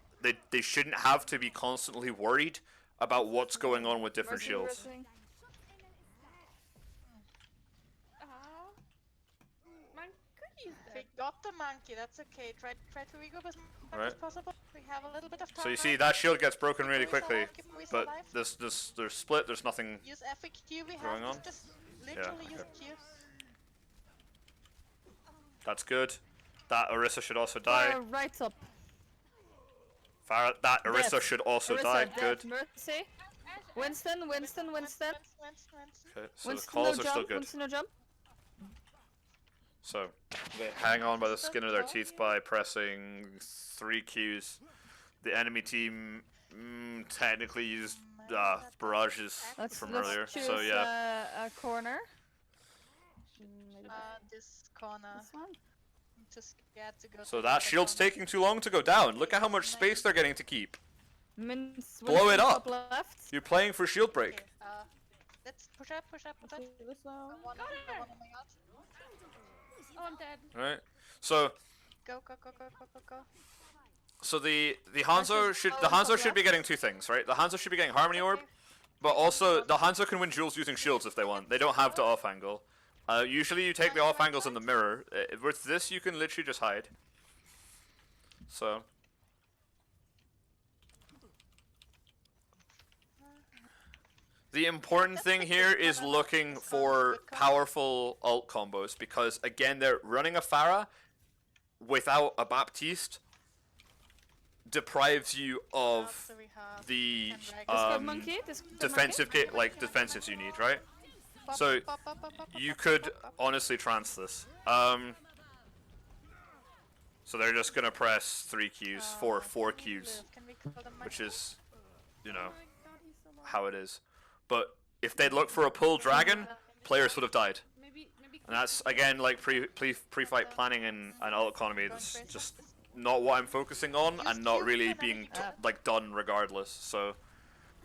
They shouldn't have to be constantly worried about what's going on with different Mercy shields. reversing. Man, could use We that. got the monkey, that's okay. Try to regroup as much as Right. possible. We have a little bit of time. So you see that shield gets broken really Keep Reese quickly, alive, keep Reese but alive. there's split. There's nothing. Use FAQ we going have. on? Just literally use okay. Q. That's good. That Orisa should also die. Farah right top. That Orisa Dead. should also Orisa die. dead. Good. Mercy. Winston. Okay, so Winston, the calls no are jump. still good. Winston no jump. So they hang on by the skin of their teeth by pressing 3 Qs. The enemy team technically used barrages Let's from earlier. choose So yeah. a corner. Maybe this corner. This one. I'm just scared to go. So to the that other shield's corner. taking too long to go down. Look at how much space they're getting to keep. Mince. Blow it Winston up. top left. You're playing for shield break. Okay, let's push up. I see this now. One on my out. Oh, I'm dead. Right. So Go. so the Hanzo should be getting 2 things, right? The Hanzo should be getting Harmony Orb, but also the Hanzo can win duels using shields if they want. They don't have to off angle. Usually you take the off angles in the mirror. With this you can literally just hide. So the important thing here is looking for powerful ult combos because again they're running a Pharah without a Baptiste deprives you of So we have the Discord monkey. Discord defensive defensives you need, right? So you could honestly trance this. So they're just gonna press 3 Qs, 4 Qs, which is, you know, how it is. But if they'd look for a pull dragon, players would have died. Maybe. And that's again like pre-fight planning and ult economy. That's just not what I'm focusing on, and not really being like done regardless. So,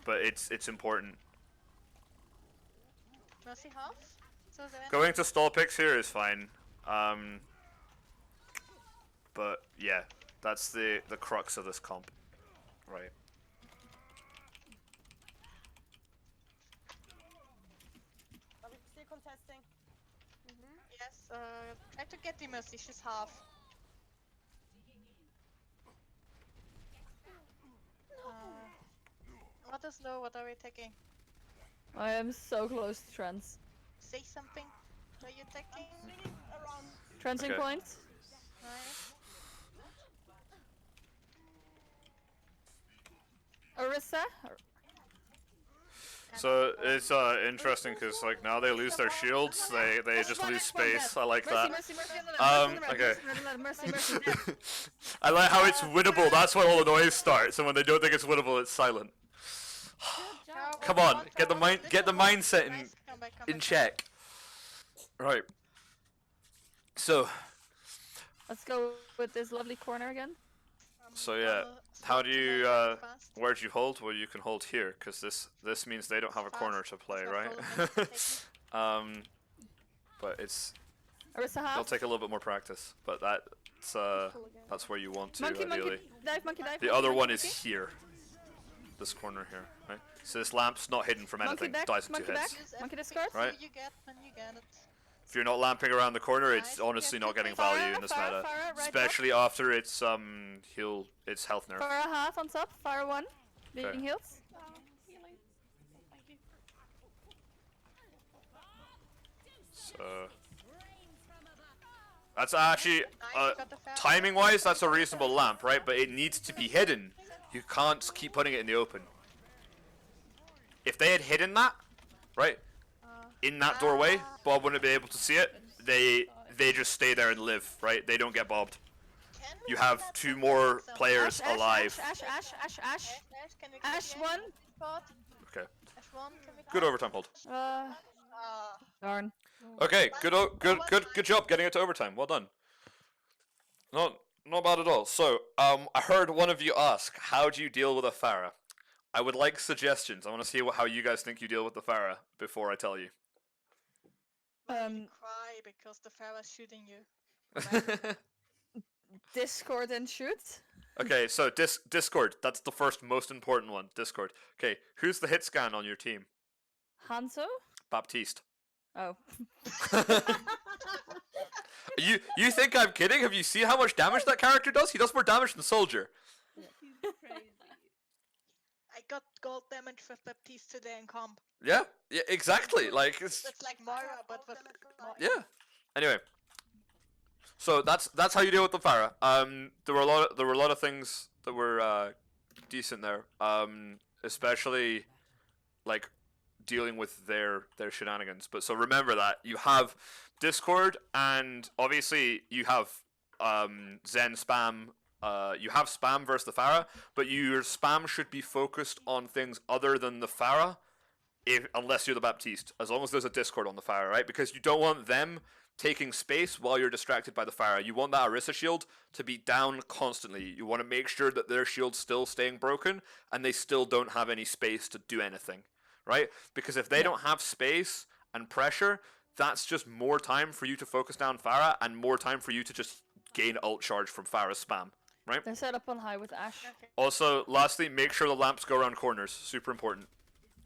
but it's important. Mercy half. So then Going to stall picks here is fine. But yeah, that's the crux of this comp, right? Are we still contesting? yes, try to get the Mercy. She's half. What is low? What are we taking? I am so close to trans. Say something. What are you taking? Around. Transing Okay. point. Nice. Orisa. So it's interesting because like now they lose their shields, they just lose space. I like that. Okay. I like how it's winnable. That's why all the noise starts, and when they don't think it's winnable, it's silent. Come on, get the mindset in check. Right. So. Let's go with this lovely corner again. So yeah, how do you where do you hold? Well, you can hold here because this means they don't have a corner to play, right? But it'll take a little bit more practice, but that's where you want to ideally. Monkey dive. The other one is here. This corner here, right? So this lamp's not hidden from anything. Dies in 2 hits. Monkey discard. Right? You get it. If you're not lamping around the corner, it's honestly not getting value in this meta, especially after it's health nerf. Fire half on top. Fire 1. Being healed. Healing. Thank you. So that's actually timing-wise, that's a reasonable lamp, right? But it needs to be hidden. You can't keep putting it in the open. If they had hidden that, right? In that doorway, Bob wouldn't be able to see it. They just stay there and live, right? They don't get bobbed. You have 2 more players alive. Ash 1. Okay. Good overtime hold. Darn. Okay, good job getting it to overtime. Well done. Not bad at all. So, I heard one of you ask, how do you deal with a Pharah? I would like suggestions. I want to see how you guys think you deal with the Pharah before I tell you. Cry because the Pharah's shooting you. Discord and shoot. Okay, so Discord. That's the first most important one. Discord. Okay, who's the hit scan on your team? Hanzo? Baptiste. Oh. You think I'm kidding? Have you seen how much damage that character does? He does more damage than Soldier. He's crazy. I got gold damage with Baptiste today in comp. Yeah, exactly. Like it's like Moira, but with yeah. Anyway, so that's how you deal with the Pharah. There were a lot of things that were decent there. Especially like dealing with their shenanigans. But so remember that you have Discord, and obviously you have Zen spam. You have spam versus the Pharah, but your spam should be focused on things other than the Pharah, unless you're the Baptiste, as long as there's a Discord on the Pharah, right? Because you don't want them taking space while you're distracted by the Pharah. You want that Orisa shield to be down constantly. You want to make sure that their shield's still staying broken, and they still don't have any space to do anything, right? Because if they don't have space and pressure, that's just more time for you to focus down Pharah, and more time for you to just gain ult charge from Pharah's spam. Right? They're set up on high with Ash. Okay. Also, lastly, make sure the lamps go around corners. Super important.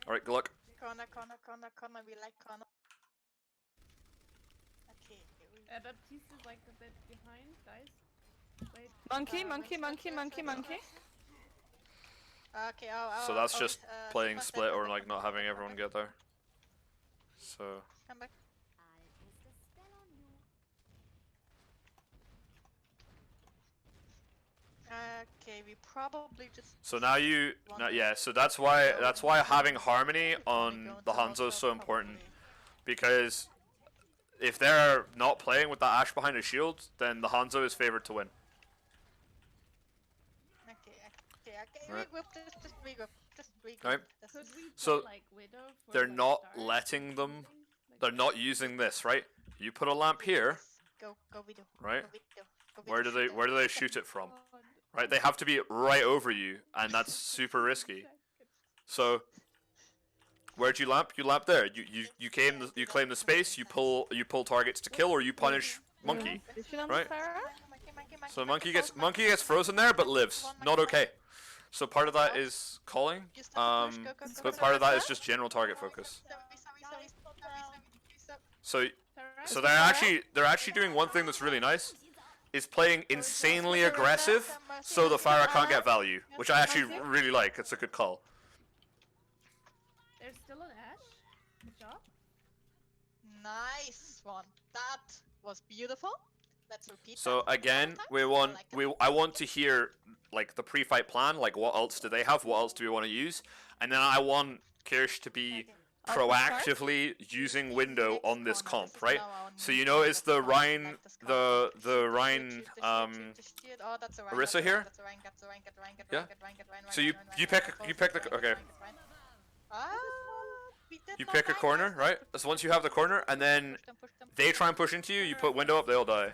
Alright, good luck. Corner. We like corner. Okay. Baptiste is like a bit behind, guys. Wait. Monkey. Okay, So that's just playing split or like not having everyone get there. So. Come back. Okay, we probably just. So now so that's why having Harmony on the Hanzo is so important, because if they're not playing with that Ash behind a shield, then the Hanzo is favored to win. Okay. Right. Just regroup. Right. Could we So, put, like, Widow for They're the not start? letting them. Like, They're not using this, right? You put a lamp here, Go video. right? Go Where do they shoot it from? God. Right? They have to be right over you, and that's super risky. So, where'd you lamp? You lamp there. You claim the space. You pull targets to kill, or you punish Monkey. Right. So Monkey gets frozen there, but lives. Not okay. So part of that is calling, but part of that is just general target focus. So they're actually doing one thing that's really nice, is playing insanely aggressive, so the Pharah can't get value, which I actually really like. It's a good call. There's still an Ash. Good job. Nice one. That was beautiful. Let's repeat. So that again, one more time. I want to hear like the pre-fight plan, like what ults do they have, what ults do we want to use, and then I want Kirsch to be proactively using window on this comp, right? So you know it's the Rhine, the Rhine, Orisa here? Yeah? So you pick the, okay. You pick a corner, right? So once you have the corner, and then they try and push into you, you put window up, they'll die.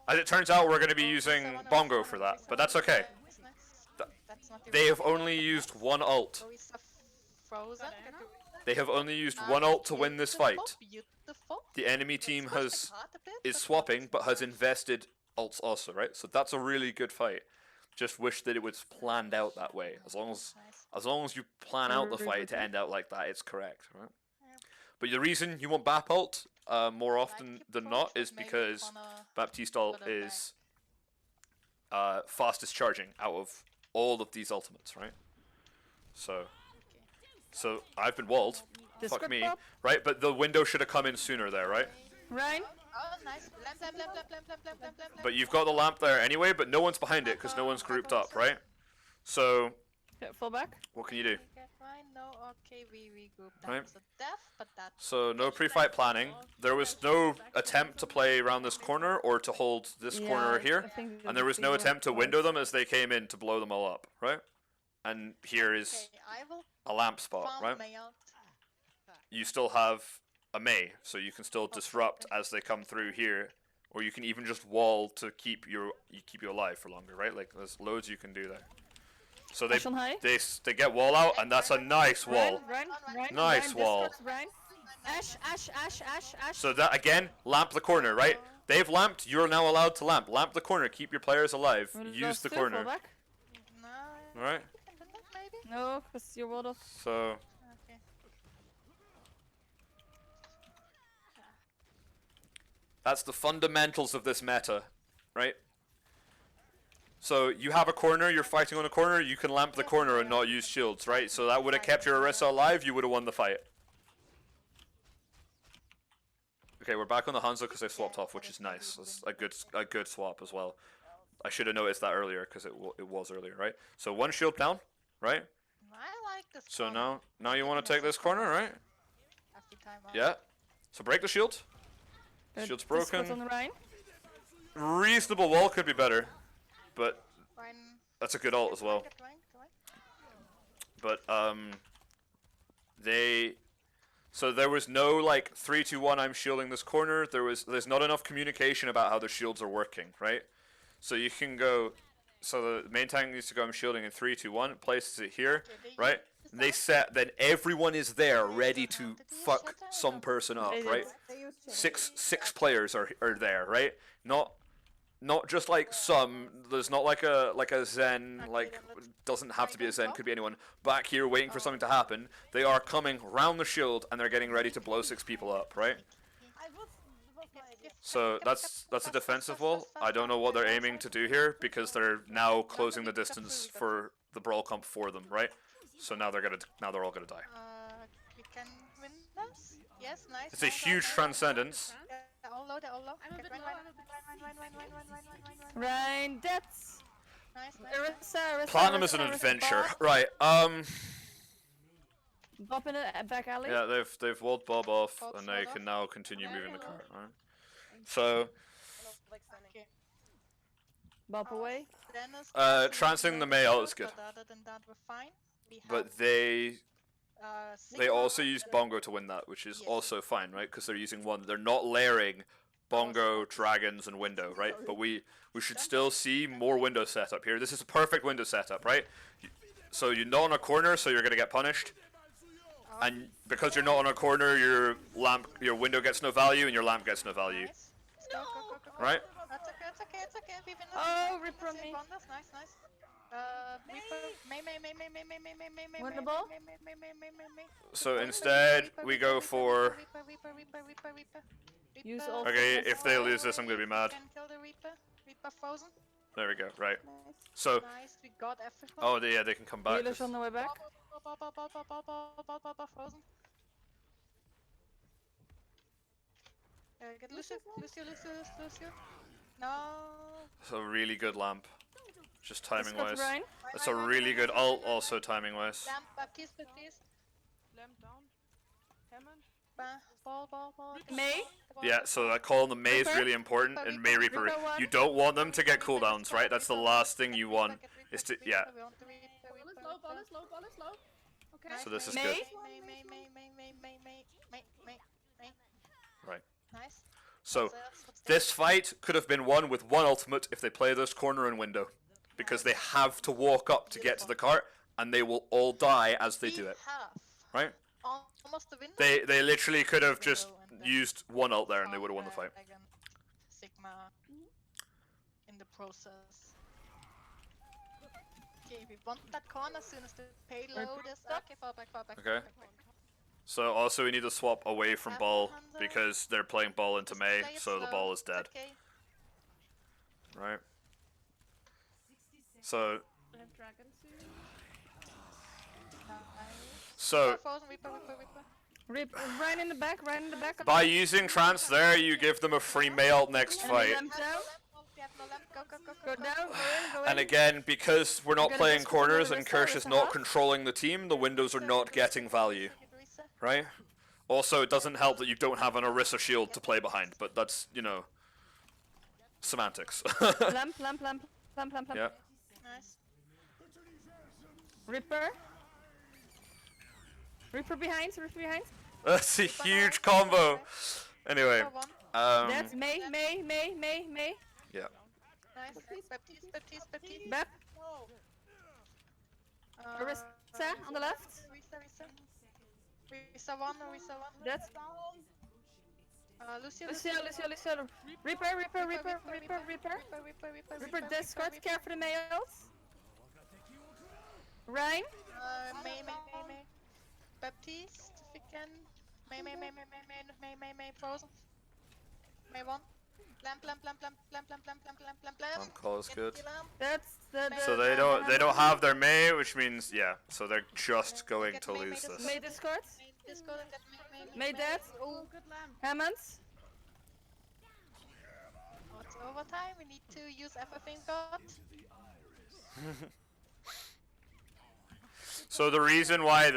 As it turns out, we're going to be using Bongo for that, but that's okay. They have only used one ult. They have only used one ult to win this fight. The enemy team is swapping, but has invested ults also, right? So that's a really good fight. Just wish that it was planned out that way. As long as you plan out the fight to end out like that, it's correct, right? But the reason you want Bap ult more often than not is because Baptiste ult is fastest charging out of all of these ultimates, right? So I've been walled. Fuck me, right? But the window should have come in sooner there, right? Ryan? Oh, nice. Lamp. But you've got the lamp there anyway, but no one's behind it because no one's grouped up, right? So, Fall back. what can you do? Okay, we grouped Right. up. So death, but that. So no pre-fight planning. There was no attempt to play around this corner or to hold this corner here, and there was no attempt to window them as they came in to blow them all up, right? And here is a lamp spot, right? You still have a Mei, so you can still disrupt as they come through here, or you can even just wall to keep you alive for longer, right? Like there's loads you can do there. So they get wall out, and that's a nice wall. Nice wall. Ash. So that again, lamp the corner, right? They've lamped. You're now allowed to lamp. Lamp the corner. Keep your players alive. Use the corner. All right. No, because you're walled off. So. That's the fundamentals of this meta, right? So you have a corner, you're fighting on a corner, you can lamp the corner and not use shields, right? So that would have kept your Orisa alive, you would have won the fight. Okay, we're back on the Hanzo because they swapped off, which is nice. It's a good swap as well. I should have noticed that earlier because it was earlier, right? So one shield down, right? I like this. So now you want to take this corner, right? Yeah. So break the shield. Shield's broken. On the Rhine. Reasonable wall could be better, but that's a good ult as well. But so there was no like 3, 2, 1. I'm shielding this corner. There's not enough communication about how the shields are working, right? So you can go. So the main tank needs to go. I'm shielding in 3, 2, 1. Places it here, right? They set. Then everyone is there, ready to fuck some person up, right? Six players are there, right? Not just like some. There's not like a Zen. Like doesn't have to be a Zen. Could be anyone. Back here waiting for something to happen. They are coming round the shield and they're getting ready to blow 6 people up, right? So that's a defensive wall. I don't know what they're aiming to do here because they're now closing the distance for the brawl comp for them, right? So now they're all gonna die. We can win this. Yes, nice. It's a huge transcendence. They're all low. I'm a bit low. Rhine deaths. Nice. Orisa. Platinum is an adventure, right? Bob in a back alley. Yeah, they've walled Bob off, and they can now continue moving the cart, right? So, Bob away. transing the Mei ult is good, But other than that, we're fine. but they also used Bongo to win that, which is also fine, right? Because they're using one. They're not layering Bongo, Dragons, and Window, right? But we should still see more window setup here. This is a perfect window setup, right? So you're not on a corner, so you're gonna get punished. And because you're not on a corner, your window gets no value, and your lamp gets no value. Nice. Go. Right? That's okay. We win. Oh, rip from me. Nice. May. Win the ball? So instead, we go for. Use all. Okay, if they lose this, I'm gonna be mad. Can kill the Reaper. Reaper frozen. There we go. Right. So. Nice. We got everyone. Oh, yeah, they can come back. Healers on the way back. Frozen. Get Lucio. No. So really good lamp. Just timing Discord wise. Ryan. That's a really good ult, also timing wise. Lamp, Baptiste. Lamp down. Hammond. Ball. May. Yeah, so that call on the May is Reaper? really important, and May Reaper. Reaper one. You don't want them to get cooldowns, right? That's the last thing you want. Is to yeah. Ball is low. Okay. So this is May? good. May. Right. Nice. So this fight could have been won with one ultimate if they play this corner and window, because they have to walk up to get to the cart, and they will all die as they do it. Right? Almost the window. They literally could have just used one ult there and they would have won the fight. Sigma in the process. Okay, we want that corner as soon as the payload is. Okay, fall back. Okay. So also we need to swap away from ball because they're playing ball into May, so the ball is dead. Okay. Right. So I have dragon soon. so Frozen Reaper. Ryan in the back. by using trance there, you give them a free May ult next fight. Lamp down. We have no lamp. Go down. Go in. And again, because we're not Gonna playing discard corners the and Orisa, Kirsch is Orisa not half. controlling the team, the windows are not getting value. Right? Also, it doesn't help that you don't have an Orisa shield to play behind, but that's, you know, semantics. Lamp. Yeah. Nice. Reaper behind. That's a huge combo. Anyway, That's May. yeah. Nice. Baptiste. Bap. Uh, Orisa on the left. Risa one. That's Lucio. Lucio. Reaper. Reaper Discord. Care for the males. Ryan. May. Baptiste, if we can. May. Frozen. May one. Lamp. Call is good. That's the. So they don't have their May, which means yeah. So they're just going to lose this. May Discord. Discord and get May dead. Oh, good lamp. Hammonds. Oh, it's overtime. We need to use everything got. So the reason why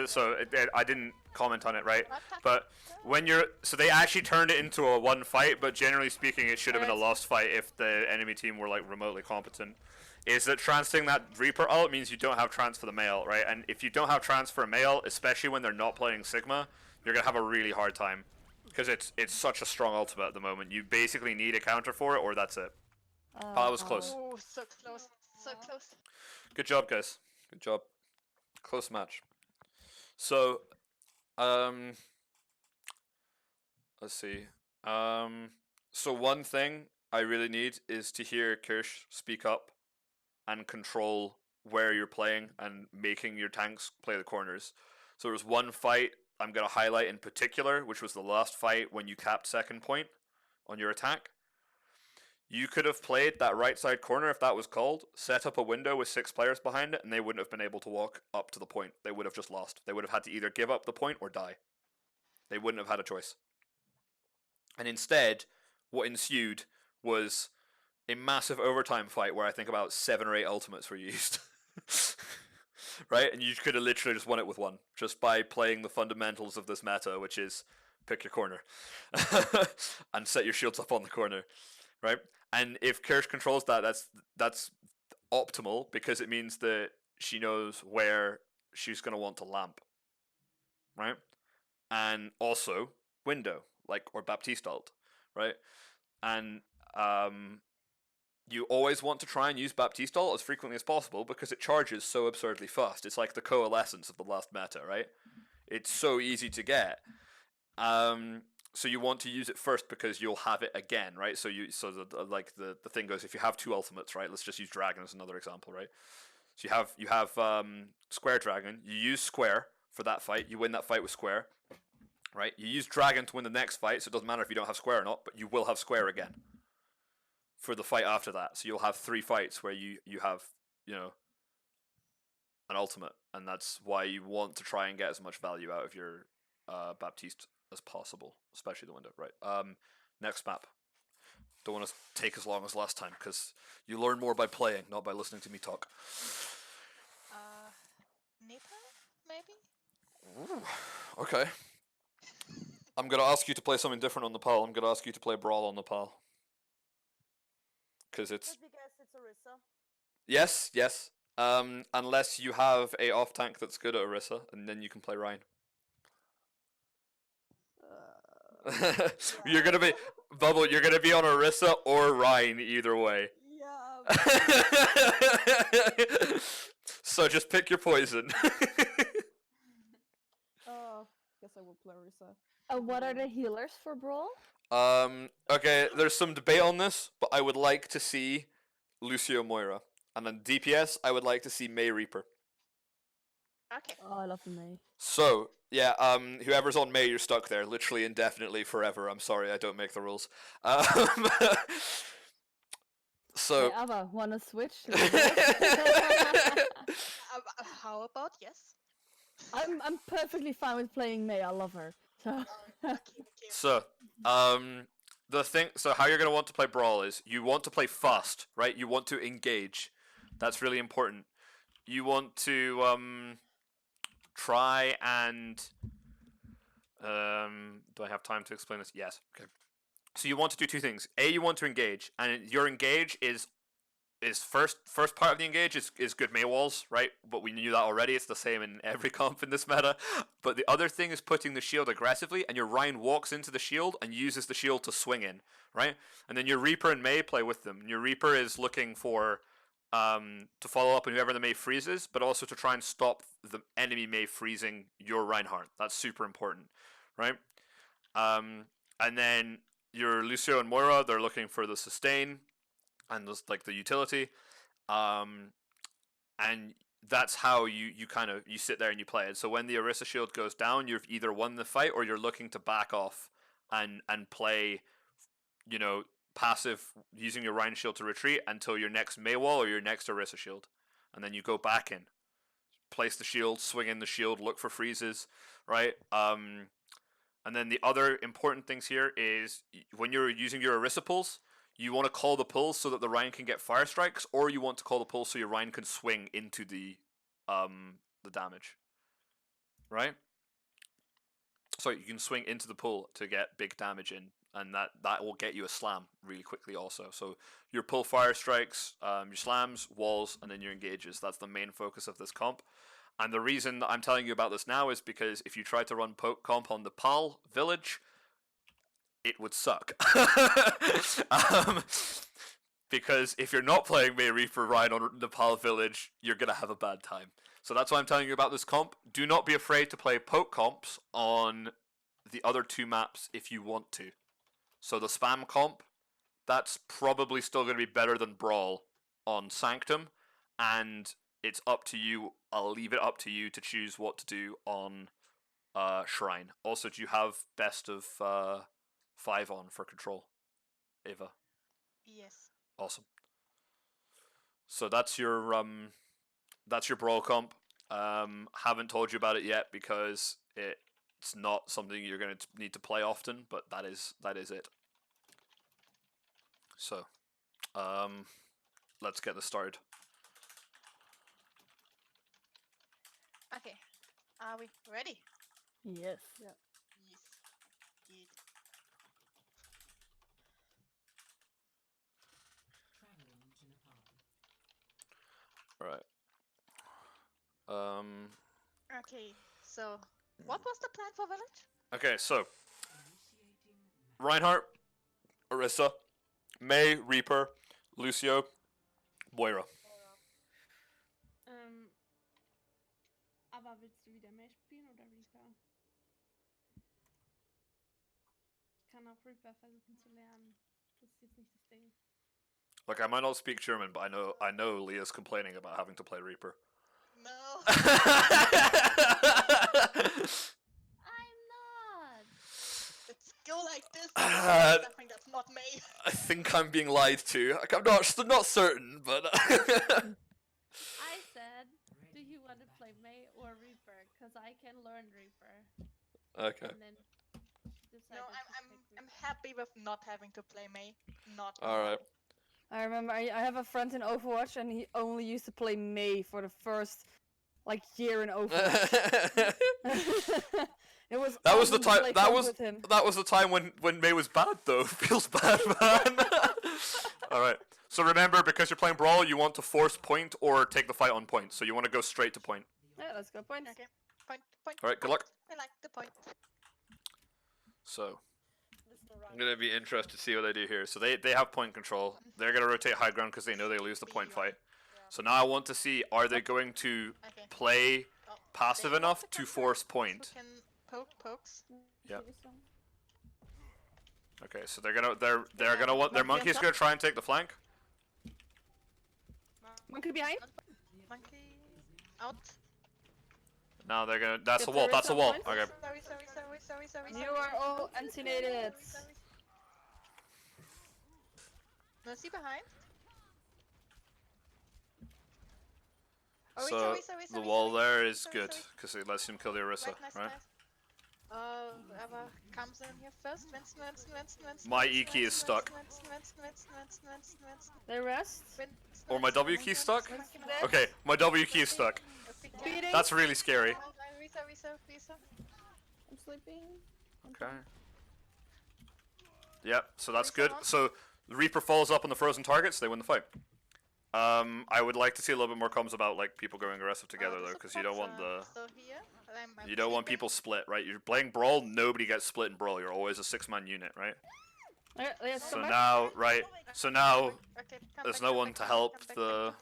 I didn't comment on it, right? But when so they actually turned it into a one fight, but generally speaking, it should have been a lost fight if the enemy team were like remotely competent. Is that trancing that Reaper ult means you don't have trance for the male, right? And if you don't have trance for a male, especially when they're not playing Sigma, you're gonna have a really hard time because it's such a strong ultimate at the moment. You basically need a counter for it, or that's it. Oh, that was close. Oh, so close. Good job, guys. Good job. Close match. So, let's see. So one thing I really need is to hear Kirsch speak up and control where you're playing and making your tanks play the corners. So there's one fight I'm going to highlight in particular, which was the last fight when you capped second point on your attack. You could have played that right side corner if that was called, set up a window with 6 players behind it, and they wouldn't have been able to walk up to the point. They would have just lost. They would have had to either give up the point or die. They wouldn't have had a choice. And instead, what ensued was a massive overtime fight where I think about 7 or 8 ultimates were used. Right? And you could have literally just won it with one, just by playing the fundamentals of this meta, which is pick your corner and set your shields up on the corner. Right? And if Kirsch controls that, that's optimal because it means that she knows where she's going to want to lamp. Right? And also window, or Baptiste ult, right? And you always want to try and use Baptiste ult as frequently as possible because it charges so absurdly fast. It's like the coalescence of the last meta, right? It's so easy to get. So you want to use it first because you'll have it again, right? So the thing goes, if you have 2 ultimates, right? Let's just use Dragon as another example, right? So you have Square Dragon. You use Square for that fight. You win that fight with Square, right? You use Dragon to win the next fight, so it doesn't matter if you don't have Square or not, but you will have Square again for the fight after that. So you'll have 3 fights where you have, an ultimate, and that's why you want to try and get as much value out of your Baptiste as possible, especially the window, right? Next map. Don't want to take as long as last time, because you learn more by playing, not by listening to me talk. Nita, maybe? Ooh, okay. I'm going to ask you to play something different on the PAL. I'm going to ask you to play Brawl on the PAL. Because it's... Just because it's Orisa. Yes, yes. Unless you have a off tank that's good at Orisa, and then you can play Ryan. You're gonna be Bubble. You're gonna be on Orisa or Ryan either way. Yeah. So just pick your poison. Guess I will play Orisa. What are the healers for Brawl? Okay, there's some debate on this, but I would like to see Lucio Moira. And then DPS, I would like to see May Reaper. Okay. Oh, I love the May. So, yeah, whoever's on May, you're stuck there, literally indefinitely forever. I'm sorry, I don't make the rules. So... Hey, Ava, wanna switch? How about yes? I'm perfectly fine with playing May. I love her. So. Okay. So, so how you're gonna want to play Brawl is you want to play fast, right? You want to engage. That's really important. You want to try and do I have time to explain this? Yes. Okay. So you want to do two things. A, you want to engage, and your engage is first part of the engage is good May walls, right? But we knew that already. It's the same in every comp in this meta. But the other thing is putting the shield aggressively, and your Ryan walks into the shield and uses the shield to swing in, right? And then your Reaper and May play with them. And your Reaper is looking for to follow up on whoever the May freezes, but also to try and stop the enemy May freezing your Reinhardt. That's super important, right? And then your Lucio and Moira, they're looking for the sustain and like the utility, and that's how you kind of you sit there and you play it. So when the Orisa shield goes down, you've either won the fight or you're looking to back off and play, you know, passive using your Rhine shield to retreat until your next May wall or your next Orisa shield, and then you go back in, place the shield, swing in the shield, look for freezes, right? And then the other important things here is when you're using your Orisa pulls, you want to call the pulls so that the Rhine can get fire strikes, or you want to call the pulls so your Rhine can swing into the damage, right? So you can swing into the pull to get big damage in, and that will get you a slam really quickly also. So your pull fire strikes, your slams, walls, and then your engages. That's the main focus of this comp. And the reason that I'm telling you about this now is because if you try to run poke comp on the PAL village, it would suck. Because if you're not playing May Reaper Ryan on the PAL village, you're going to have a bad time. So that's why I'm telling you about this comp. Do not be afraid to play poke comps on the other two maps if you want to. So the spam comp, that's probably still going to be better than Brawl on Sanctum, and it's up to you. I'll leave it up to you to choose what to do on Shrine. Also, do you have best of 5 on for control, Ava? Yes. Awesome. So that's your Brawl comp. Haven't told you about it yet because it's not something you're going to need to play often, but that is it. So, let's get this started. Okay. Are we ready? Yes. Yeah. Yes. Good. Right. Okay. So, what was the plan for village? Okay, so Reinhardt, Orisa, May, Reaper, Lucio, Moira. Aber willst du wieder Mesh spielen oder Reaper? Ich kann auch Reaper versuchen zu lernen. Das ist jetzt nicht das Ding. Look, I might not speak German, but I know Leah's complaining about having to play Reaper. No. I'm not. Let's go like this. I think that's not me. I think I'm being lied to. Like, I'm not certain, but I said, do you want to play May or Reaper? Because I can learn Reaper. okay. And then she decided No, to I'm pick I'm happy with not having to play Mei. Not. Alright. I remember I have a friend in Overwatch and he only used to play Mei for the first like year in Overwatch. It was That was the awesome to time. play That comp was with him. that was the time when Mei was bad though. Feels bad, man. All right. So remember, because you're playing brawl, you want to force point or take the fight on point. So you want to go straight to point. Yeah, let's go point. Okay. Point. All right. Good luck. I like the point. So I'm gonna be interested to see what they do here. So they have point control. They're gonna rotate high ground because they know they lose the point fight. So now I want to see, are they going to play passive enough to force point? Can pokes. Yep. Okay, so they're gonna want their monkey's gonna try and take the flank. Monkey behind. Monkey out. Now they're gonna. That's Get a wall. the That's a wall. result Okay. Sorry. You are all anti-nated. Mercy behind. So the wall there is good because it lets him kill the Orisa, right? Whoever comes in here first. Vincent. My E key is stuck. They rest. Or my W key stuck? Dead. Okay, my W key is stuck. Beating. That's really scary. Risa. I'm sleeping. Okay. Yep, so that's good. So the Reaper follows up on the frozen targets, they win the fight. I would like to see a little bit more comms about like people going aggressive together though, because you don't want people split, right? You're playing brawl, nobody gets split in brawl. You're always a 6-man unit, right? Yeah, So now, right? So now there's no one to help the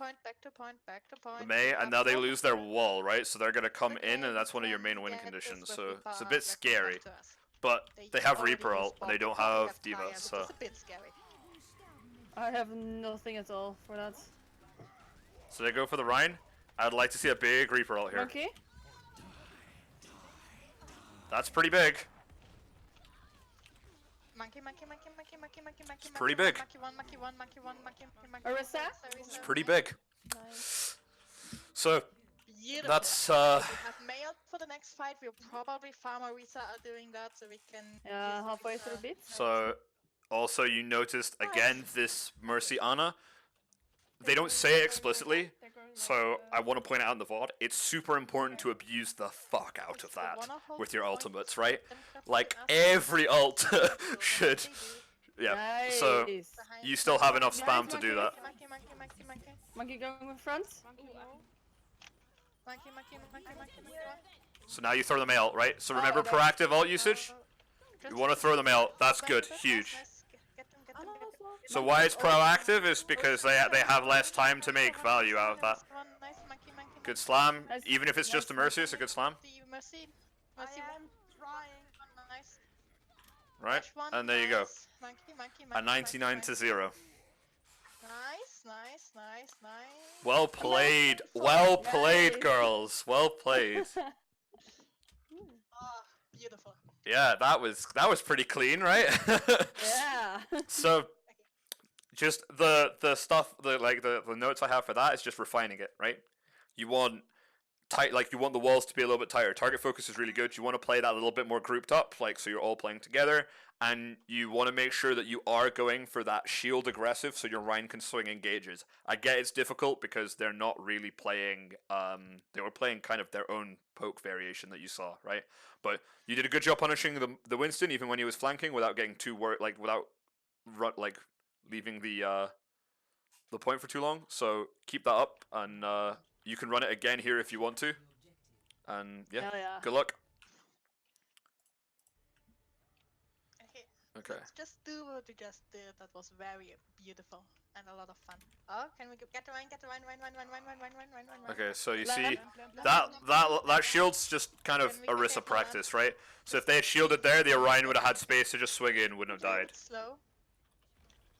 Mei, and now they lose their wall, right? So they're gonna come in, and that's one of your main win conditions. So it's a bit scary, but they have Reaper ult, and they don't have D.Va, so. It's a bit scary. I have nothing at all for that. So they go for the Rhine. I'd like to see a big Reaper ult here. Monkey. That's pretty big. Monkey. It's pretty big. Monkey one. Orisa? It's pretty big. Nice. So Beautiful. that's We have mail for the next fight. We'll probably farm Orisa are doing that, so we can. Yeah, use halfway Orisa. through the beat. so. Also, you noticed again this Mercy Ana. They don't say it explicitly, so I want to point it out in the VOD. It's super important to abuse the fuck out of that with your ultimates, right? Like every ult should. Yeah. So Nice. you still have enough spam to do that. Monkey going in front. Monkey. So now you throw the mail, right? So remember proactive ult usage. You want to throw the mail. That's good. Huge. So why it's proactive is because they have less time to make value out of that. Good slam. Even if it's just a Mercy, it's a good slam. Mercy. I am trying. Nice. Right? And there you go. A 99 to 0. Nice. Well played. Well played, girls. Well played. Ah, beautiful. Yeah, that was pretty clean, right? Yeah. So just the stuff, the notes I have for that is just refining it, right? You want you want the walls to be a little bit tighter. Target focus is really good. You want to play that a little bit more grouped up, like so you're all playing together, and you want to make sure that you are going for that shield aggressive, so your Rhine can swing engages. I get it's difficult because they're not really playing. They were playing kind of their own poke variation that you saw, right? But you did a good job punishing the Winston even when he was flanking without getting too without leaving the point for too long. So keep that up, and you can run it again here if you want to. And yeah, Hell yeah. good luck. Okay. Let's just do what we just did. That was very beautiful and a lot of fun. Oh, can we get the Rhine? Okay, so you see that shield's just kind of Orisa practice, right? So if they had shielded there, the Orion would have had space to just swing in, wouldn't have died. Slow.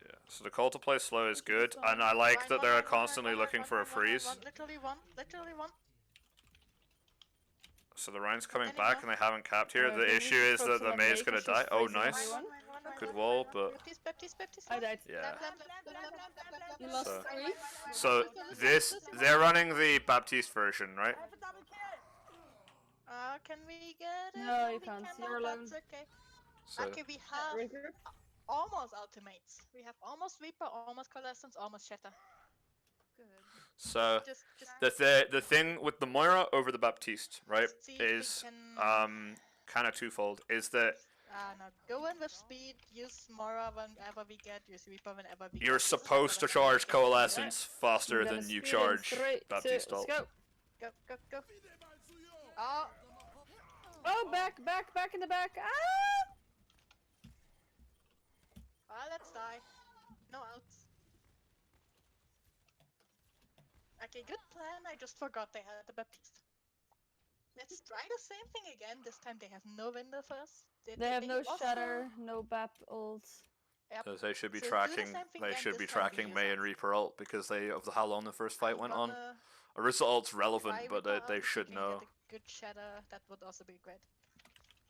Yeah. So the call to play slow is good, and I like that they're constantly looking for a freeze. Literally one. So the Rhine's coming back, and they haven't capped here. The issue is that the Mei's gonna die. Oh, nice. Good wall, but I died. yeah. You lost So- 3. So they're running the Baptiste version, right? Can we get it? No, you We can't. cannot, You're alone. That's okay. So Okay, we have almost ultimates. We have almost Reaper, almost Coalescence, almost Shatter. Good. so Just the thing with the Moira over the Baptiste, right, see if we is can... kind of twofold. Is that no, go in with speed, use Moira whenever we get, use Reaper whenever we get. you're use Shatter supposed to whenever we charge get. Coalescence I'm faster gonna than you speed in charge 3, 2, Baptiste let's ult. go. Go, go, go. Oh, Oh, back in the back. Ah! let's die. No outs. Okay, good plan. I just forgot they had the Baptiste. Let's try the same thing again. This time they have no window for us. They have no also- shatter, no BAP ult. Yep. So they should be So do the tracking. same thing They again, should be this time we tracking use May ult. and Reaper ult because they of how long the first fight went on. Gonna Orisa ult's relevant, try but Reaper they ult. If should we can know. Get a good shatter, that would also be great.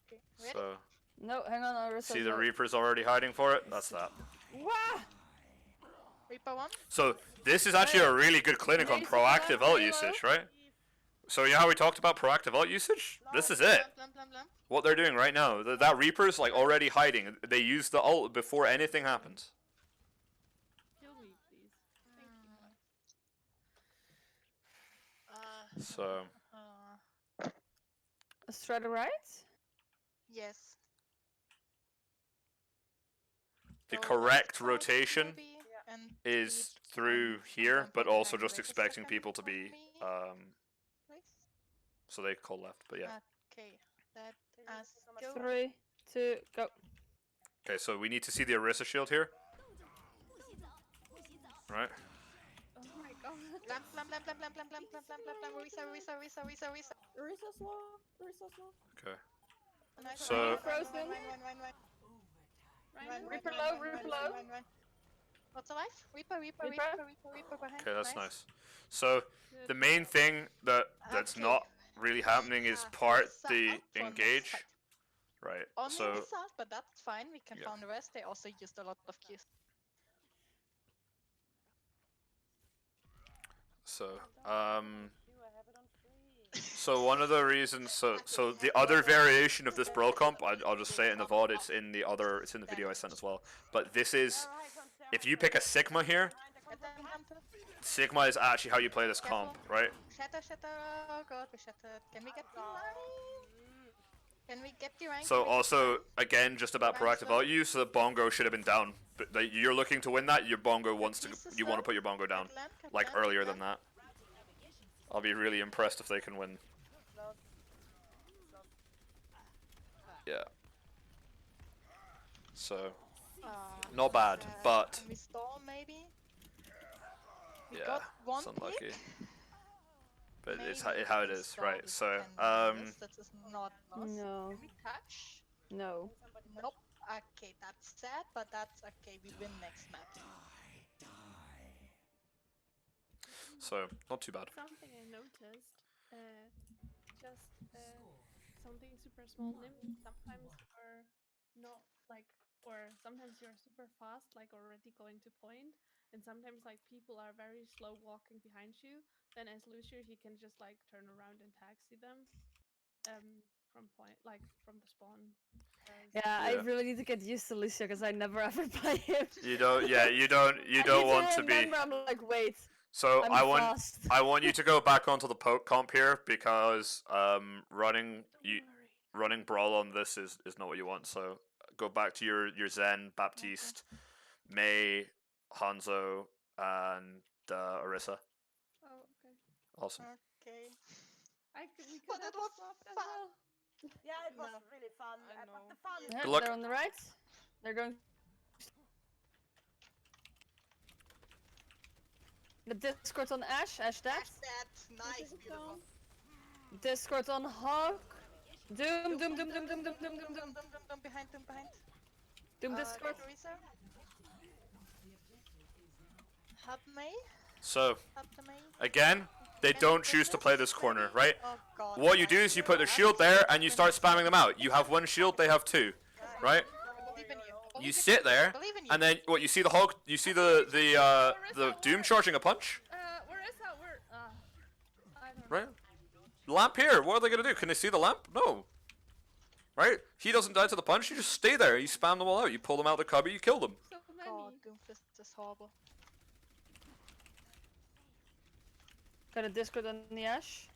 Okay, ready? So No, hang on, Orisa. see the Reaper's already hiding for it. That's that. Wah! Reaper 1. So this is actually a really good clinic on Amazing, proactive ult Halo. usage, right? So you know how we talked about proactive ult usage? This is it. Blam, blam, blam. What they're doing right now. That Reaper's like already hiding. They use the ult before anything happens. Kill me, please. Thank you. So Straight right? Yes. the Go correct left, right, rotation maybe, and is speed, through and here, then but behind also just Orisa expecting second people to from be me, please. so they call left, but yeah. Okay, let us go. 3, 2, go. Okay, so we need to see the Orisa shield here. Right? Oh my god. Blam, blam, blam, blam, blam, blam, blam, blam, blam, blam, blam, Orisa. Orisa slow. Okay. Nice, So- run, Frozen. run. Ryan, Reaper low, Reaper low. Run. What's alive? Reaper behind. Okay, that's nice. So the main thing that's Okay. not really happening is Ah, part Orisa the out for next engage. fight. Right. Only So Orisa, but that's fine. We can Yeah. farm the rest. They also used a lot of Qs. So one of the reasons, so the other variation of this bro comp, I'll just say it in the VOD. It's in the video I sent as well. But this is, if you pick a Sigma here, Get them, Hunter. Sigma is actually how you play this comp, right? Shatter. Oh god, we shattered. Can we get the line? Can we get the rank? So also, again, just about proactive ult use, the bongo should have been down. But you're looking to win that, your bongo wants to, you want to put your bongo down, like earlier than that. I'll be really impressed if they can win. Yeah. So, not bad, but Can we stall maybe? We yeah, got one it's unlucky. pick. But it's Maybe how if it we is, stall, right? we So, can win this. That is not us. No. Can we touch? No. Nope. Okay, that's sad, but that's okay. We win next map. so not too bad. Something I noticed, just something super small. Sometimes you're not like, or sometimes you're super fast, like already going to point, and sometimes like people are very slow walking behind you. Then as Lucio, he can just like turn around and taxi them, from point, like from the spawn. Yeah, I Yeah. really need to get used to Lucio because I never ever play him. You don't, yeah, you don't I want to be. remember, I'm like, wait, So I'm fast. I want you to go back onto the poke comp here because running brawl on this is not what you want. So go back to your Zen, Baptiste, May, Hanzo, and Orisa. Oh, okay. Awesome. Okay. We But could it have was swapped as fun. well. Yeah, it was No. really fun. I But know. the fun. Yeah, Good luck. they're on the right. They're going. The Discord on Ash. Ash dead. That's that. Nice, beautiful. Discord on Hawk. Doom. Doom. Behind. Doom Discord. Orisa. Help May. So Help the May. again, they Can don't we choose get to this? play this corner, right? Oh god. What you do is you put the shield there and you start spamming them out. You have one shield, they have two, right? Believe in you. You Believe in sit there, Believe in you. and then what you see the Hulk, you see the Doom charging a punch, Where is that? I don't know. right? Lamp here. What are they gonna do? Can they see the lamp? No. Right? He doesn't die to the punch, you just stay there, you spam them all out, you pull them out of the cubby, you kill them. So God, many. Doomfist is horrible. Got a Discord on the Ash.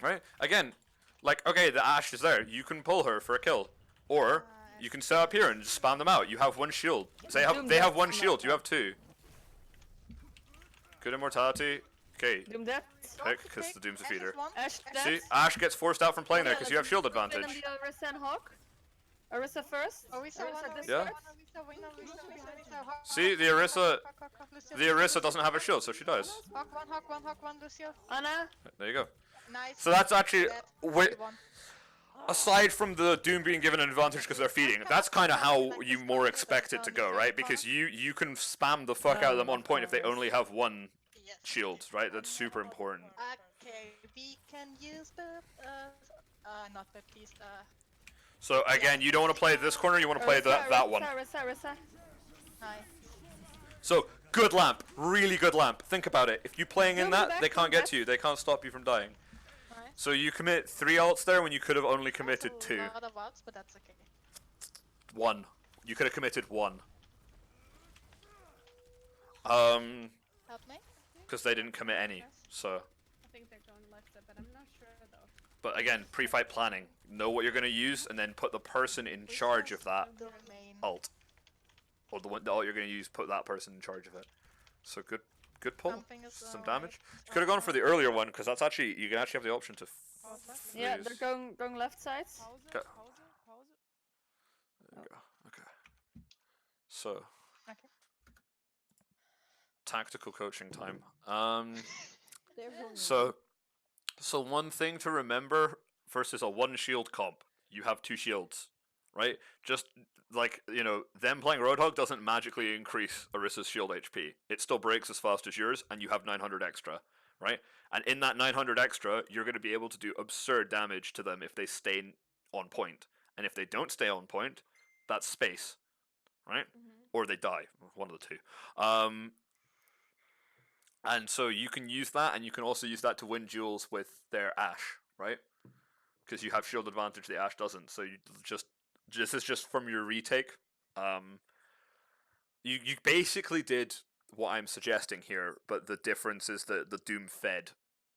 Right? Again, like, okay, the Ash is there, you can pull her for a kill. Or, you can set up here and just spam them out, you have one shield. They have one shield, you have two. Good immortality. Okay, Doom dead. pick, because the Doom's a feeder. Ash dead. See, Ash gets forced out from playing there because you have shield Then advantage. the Orisa and Hawk. Orisa first. Orisa, this Yeah. Orisa. See, the Orisa doesn't have a shield, so she dies. Hawk one, Lucio. Anna. There you go. Nice. So that's actually, Dead. aside from the Doom being given an advantage because they're feeding, that's kind of how you more expect it to go, right? Because you can spam the fuck out of them on point if they only have one Yes. shield, right? That's super important. Okay, we can use the not Baptiste. So again, you don't want to play this corner, you want to play that one. Orisa. Nice. So, good lamp, really good lamp. Think about it. If you're playing in Doom that, back, they can't doom get back. to you. They can't stop you from dying. Nice. So you commit 3 ults there when you could have only committed That's 2. a lot of ults, but that's okay. 1. You could have committed 1. Help me. Because they didn't commit any. So, I think they're going left, but I'm not sure though. but again, pre-fight planning. Know what you're going to use, and then put the person in charge of that Domain. ult. Or the ult you're going to use, put that person in charge of it. So good pull. Something is, Some damage. You could have gone for the earlier one, because that's actually, you can actually have the option to Yeah, freeze. they're going left side. There you go. Okay. So, Okay. tactical coaching time. They're vulnerable. So one thing to remember versus a 1 shield comp, you have 2 shields, right? Just like, you know, them playing Roadhog doesn't magically increase Orisa's shield HP. It still breaks as fast as yours, and you have 900 extra, right? And in that 900 extra, you're going to be able to do absurd damage to them if they stay on point. And if they don't stay on point, that's space, right? Or they die, one of the two. And so you can use that, and you can also use that to win duels with their Ashe, right? Because you have shield advantage, the Ashe doesn't. So you this is just from your retake. You basically did what I'm suggesting here, but the difference is that the Doom fed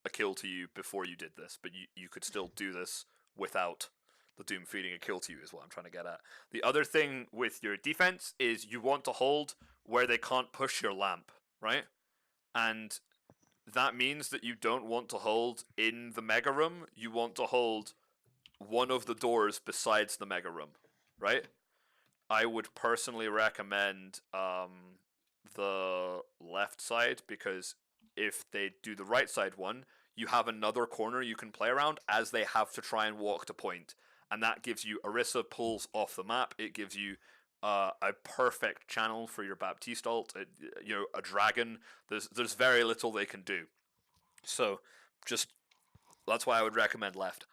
a kill to you before you did this, but you could still do this without the Doom feeding a kill to you, is what I'm trying to get at. The other thing with your defense is you want to hold where they can't push your lamp, right? And that means that you don't want to hold in the mega room, you want to hold one of the doors besides the mega room, right? I would personally recommend the left side, because if they do the right side one, you have another corner you can play around as they have to try and walk to point. And that gives you Orisa pulls off the map, it gives you a perfect channel for your Baptiste ult, you know, a dragon. There's very little they can do. So just that's why I would recommend left.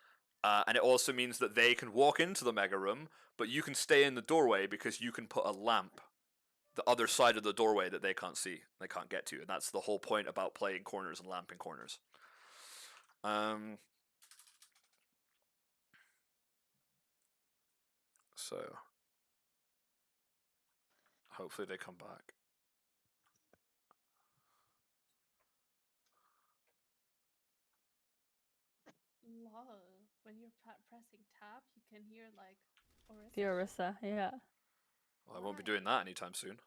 And it also means that they can walk into the mega room, but you can stay in the doorway because you can put a lamp the other side of the doorway that they can't see, they can't get to, and that's the whole point about playing corners and lamping corners. So hopefully they come back. Lol. When you're pressing tab, you can hear like Orisa. The Orisa, yeah. Well, I won't be doing that anytime soon.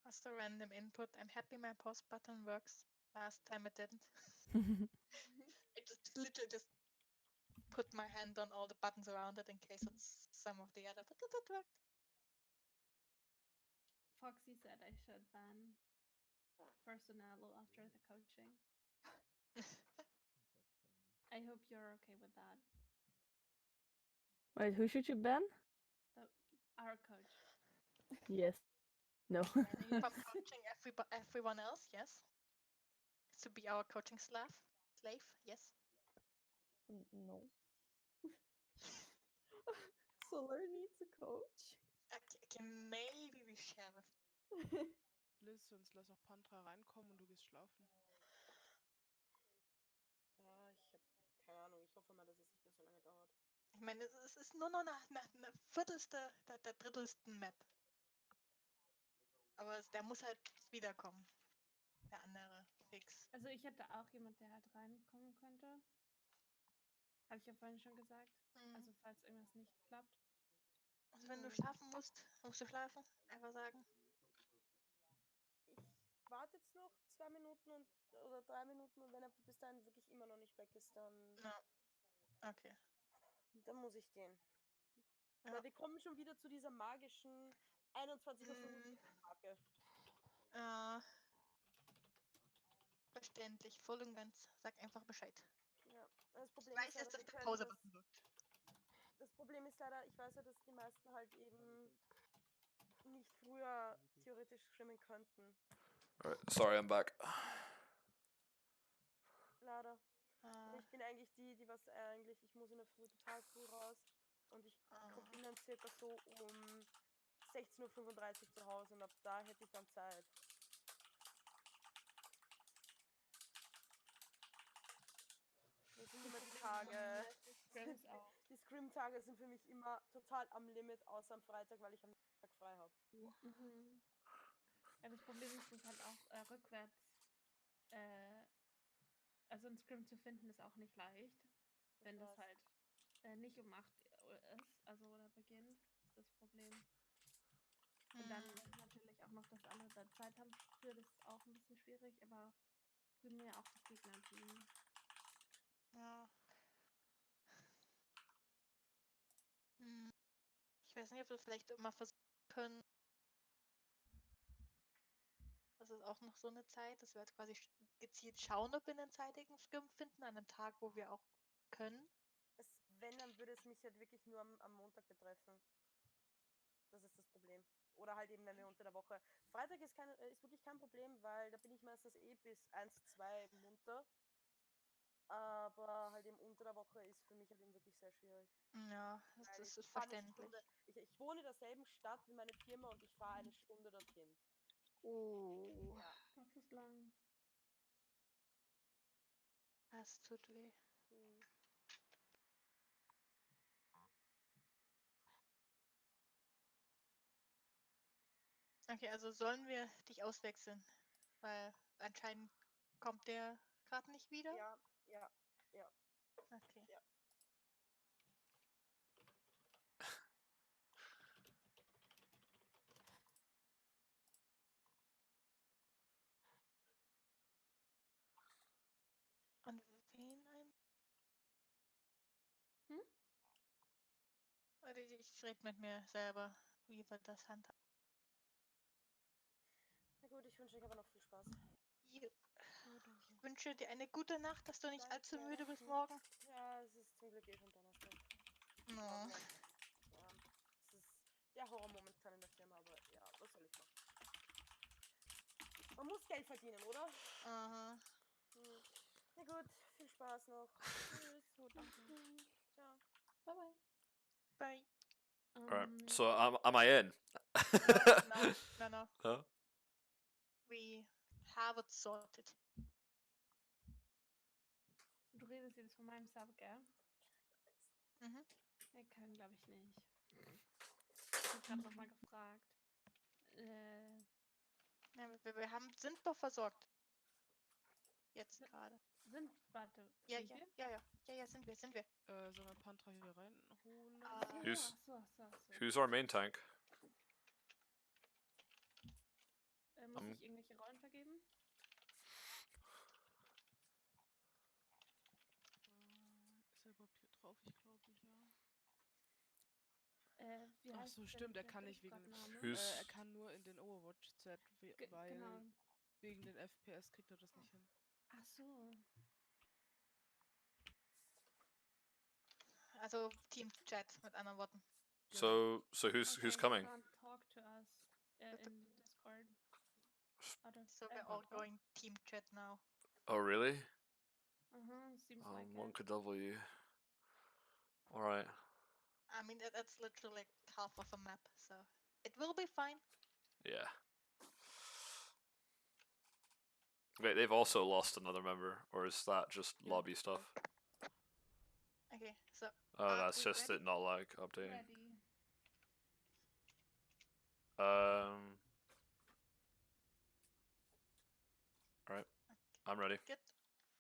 That's a random input. I'm happy my pause button works. Last time it didn't. I just literally just put my hand on all the buttons around it in case it's some of the other, but that worked. Foxy said I should ban Personalo after the coaching. I hope you're okay with that. Wait, who should you ban? Our coach. Yes. No. From coaching everyone else, yes. To be our coaching slave, yes. No. Solar needs a coach. Okay, maybe we share with Liz, sonst lass auch Pantra reinkommen und du gehst schlafen. Ja, ich hab keine Ahnung. Ich hoffe mal, dass es nicht mehr so lange dauert. Ich meine, es ist nur noch eine Viertelste der drittelsten Map. Aber der muss halt wiederkommen. Der andere, fix. Also ich hätte auch jemand, der halt reinkommen könnte. Habe ich ja vorhin schon gesagt. Also falls irgendwas nicht klappt. Also wenn du schlafen musst du schlafen. Einfach sagen. Ich warte jetzt noch 2 Minuten oder 3 Minuten und wenn er bis dahin wirklich immer noch nicht weg ist, dann Okay. muss ich gehen. Ja. Weil wir kommen schon wieder zu dieser magischen 21:45 Marke. Ja. Verständlich, voll und ganz. Sag einfach Bescheid. Ja, das Problem Ich weiß ist leider, jetzt, dass wir der können Pause-Button wirkt. das Problem ist leider, ich weiß ja, dass die meisten halt eben nicht früher theoretisch schwimmen könnten. Alright, sorry, I'm back. Leider. Aber ich bin eigentlich die was eigentlich, ich muss in der Früh total früh raus und ich bin dann circa so um 16:35 Uhr zu Hause und ab da hätte ich dann Zeit. Das sind immer die Tage. Die Scrim-Tage sind für mich immer total am Limit, außer am Freitag, weil ich am Tag frei habe. Mhm. Ja, das Problem ist, dass halt auch rückwärts, also ein Scrim zu finden, ist auch nicht leicht. Wenn das halt nicht um 8 Uhr ist, also oder beginnt, ist das Problem. Und dann natürlich auch noch, dass alle da Zeit haben für, das ist auch ein bisschen schwierig, aber primär auch das Gegnerteam. Ja. Ich weiß nicht, ob wir vielleicht immer versuchen können. Das ist auch noch so eine Zeit, dass wir jetzt quasi gezielt schauen, ob wir einen zeitigen Scrim finden, an einem Tag, wo wir auch können. Wenn, dann würde es mich halt wirklich nur am Montag betreffen. Das ist das Problem. Oder halt eben, wenn wir unter der Woche. Freitag ist wirklich kein Problem, weil da bin ich meistens bis 1, 2 munter. Aber halt eben unter der Woche ist für mich halt eben wirklich sehr schwierig. Ja, das ist verständlich. Ich wohne in derselben Stadt wie meine Firma und ich fahre eine Stunde dorthin. Oh. Ja. Das ist lang. Das tut weh. Okay, also sollen wir dich auswechseln? Weil anscheinend kommt der gerade nicht wieder. Ja. Okay. Ja. Und wen ein? Ich rede mit mir selber, wie wir das handhaben. Na gut, ich wünsche euch aber noch viel Spaß. Ich wünsche dir eine gute Nacht, dass du nicht allzu müde bist Danke. morgen. Ja, es ist zum Glück schon Donnerstag. No. Ja, es ist der Horror momentan in der Firma, aber ja, was soll ich machen? Man muss Geld verdienen, oder? Aha. Na gut, viel Spaß noch. Tschüss. So, danke. Ciao. Bye bye. Bye. Alright, so am I in? No. Huh? We have it sorted. Du redest jetzt von meinem Sub, gell? Mhm. Er kann, glaube ich, nicht. Ich habe gerade nochmal gefragt. Ja, wir sind doch versorgt. Jetzt gerade. Warte. Ja, sind wir? sind wir. Sollen wir Pantra hier reinholen? Who's our main tank? Muss ich irgendwelche Rollen vergeben? Ist er überhaupt hier drauf? Ich glaube, ja. Wie Ach heißt so, denn stimmt, er der kann nicht wegen. Who's- Er kann nur in den Overwatch-Chat, weil genau. wegen den FPS kriegt er das nicht hin. Ach so. Also Team-Chat mit anderen Worten. So who's coming? Can't talk to us in Discord. So we're all going Team-Chat now. Oh really? Seems like Monk W. Alright. I mean, that's literally like half of a map, so it will be fine. Yeah. Wait, they've also lost another member, or is that just lobby stuff? Okay, so Oh, are that's we just ready? it not like updating. Ready. Alright. I'm ready. Good.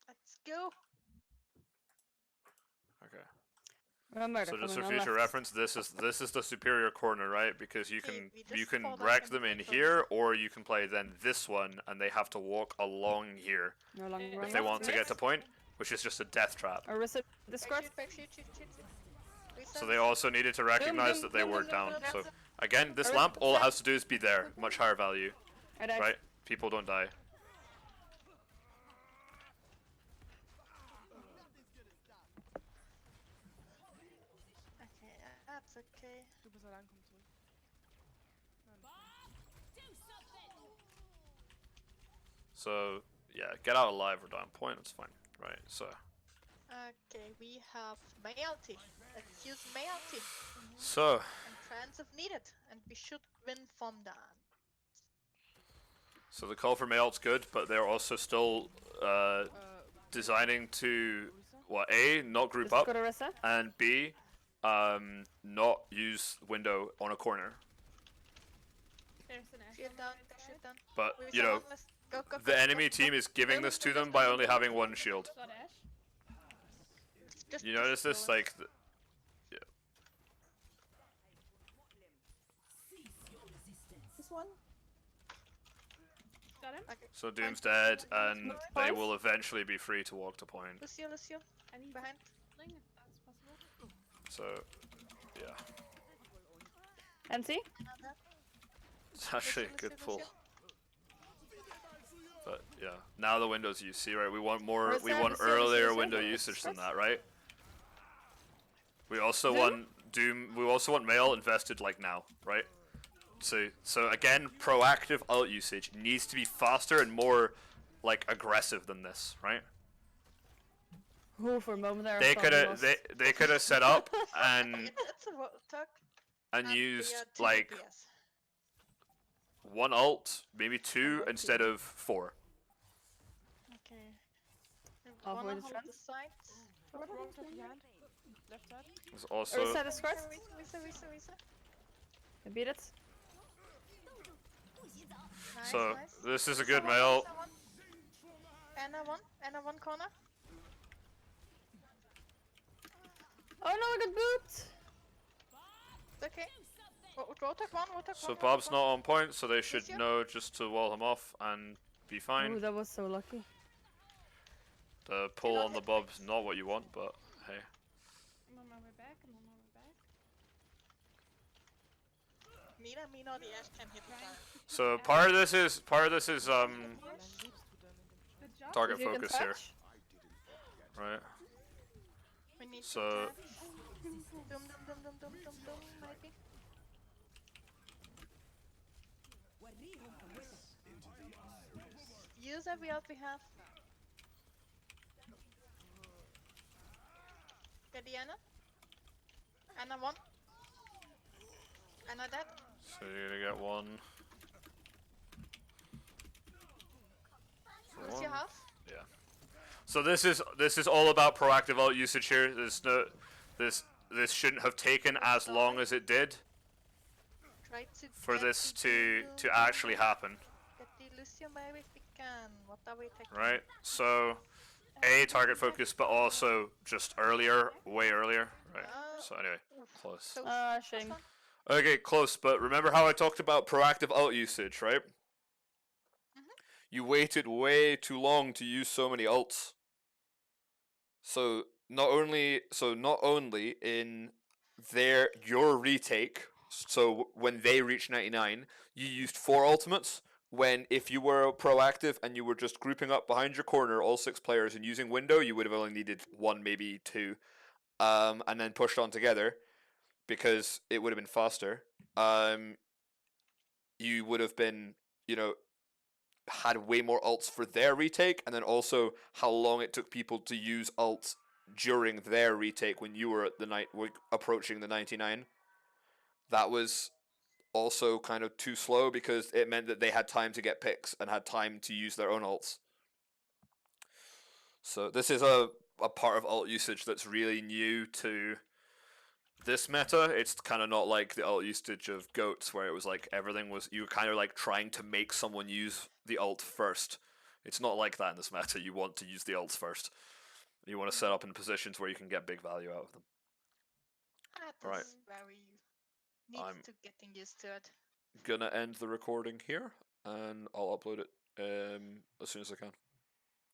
Let's go. Okay. Remember, So they're just for coming on future left. reference, this is the superior corner, right? Because you Okay, can we you just can fall down wreck and them in wait for here, reset. or you can play then this one, and they have to walk along here No longer If run if they left. want to get to point, which is just a death trap. Orisa Discord. Backshoot. Reset, So they reset. also needed to recognize that they were down. boom. So again, this Orisa lamp, all it set. has to do is be there, much higher value, I died. right? People don't die. Okay, that's okay. Du bist allein, komm zurück. So yeah, get out alive or down point. It's fine, right? So Okay, we have Mayalty. Let's use Mayalty. so And trans if needed. And we should win from that. so the call for Mayalt's good, but they're also still designing to what A, not group up, Discord Orisa. and B, not use window on a corner. There's an Ashe Shoot on the down, right shoot side. down. But We you saw know, one, let's go. the enemy team is giving this to them by only having one shield. Got Ashe. Just You notice kill this, it. like, This one? Got him. Okay. so Doom's dead, and they will eventually be free to walk to point. Lucio. I need Behind. something if that's possible. So yeah, Empty. Another. it's actually a good Lucio. pull. But yeah, now the windows you see, right? We want more. Where's We that? want Lucio, Lucio, earlier Lucio? window usage than that, right? We also Doom? want Doom. We also want Mail invested like now, right? So again, proactive ult usage needs to be faster and more like aggressive than this, right? Ooh, for a moment there. I They thought could we have lost. they could have set up and It's a talk. and we used are two like DPS. one ult, maybe two instead of four. Okay. We I'll wanna avoid the hold trans. the sides. Rotor behind. Left side. There's also Orisa Discord. Reset. I beat it. Nice, so nice. this is a Lisa good one, Mail. Lisa one. Anna one corner. Oh no, I got booped. It's okay. Rotor one. So Bob's not on point, so they should know just to wall him off and be Ooh, fine. that was so lucky. The pull on the Bob's not what you want, but hey. I'm on my way back. Mina or the Ash can hit the target. So part of this is Wie lebst du denn in dem Good job. target If you can focus here, touch. right? We need So- to catch. Dum, maybe. Use every else we have. Get the Anna. Anna one. Anna dead. So you're gonna get one. For Lucio one. half. So this is all about proactive ult usage here. This shouldn't have taken as long as it did Try to for get this the to actually happen, Get the Lucio maybe if we can. What are we taking? right? So A, target focus, but also just earlier, way earlier, right? So anyway, close. So Ah, shame. Okay, close, but remember how I talked about proactive ult usage, right? You waited way too long to use so many ults. So not only in your retake, so when they reach 99, you used 4 ultimates, when if you were proactive and you were just grouping up behind your corner, all 6 players, and using window, you would have only needed 1, maybe 2, and then pushed on together, because it would have been faster. You would have been, had way more ults for their retake, and then also how long it took people to use ults during their retake when you were at approaching the 99. That was also kind of too slow because it meant that they had time to get picks and had time to use their own ults. So this is a part of ult usage that's really new to this meta. It's kind of not like the ult usage of goats where it was like everything was, you were kind of like trying to make someone use the ult first. It's not like that in this meta. You want to use the ults first. You want to set up in positions where you can get big value out of them. That Right. is very neat I'm to getting used to it. gonna end the recording here and I'll upload it as soon as I can.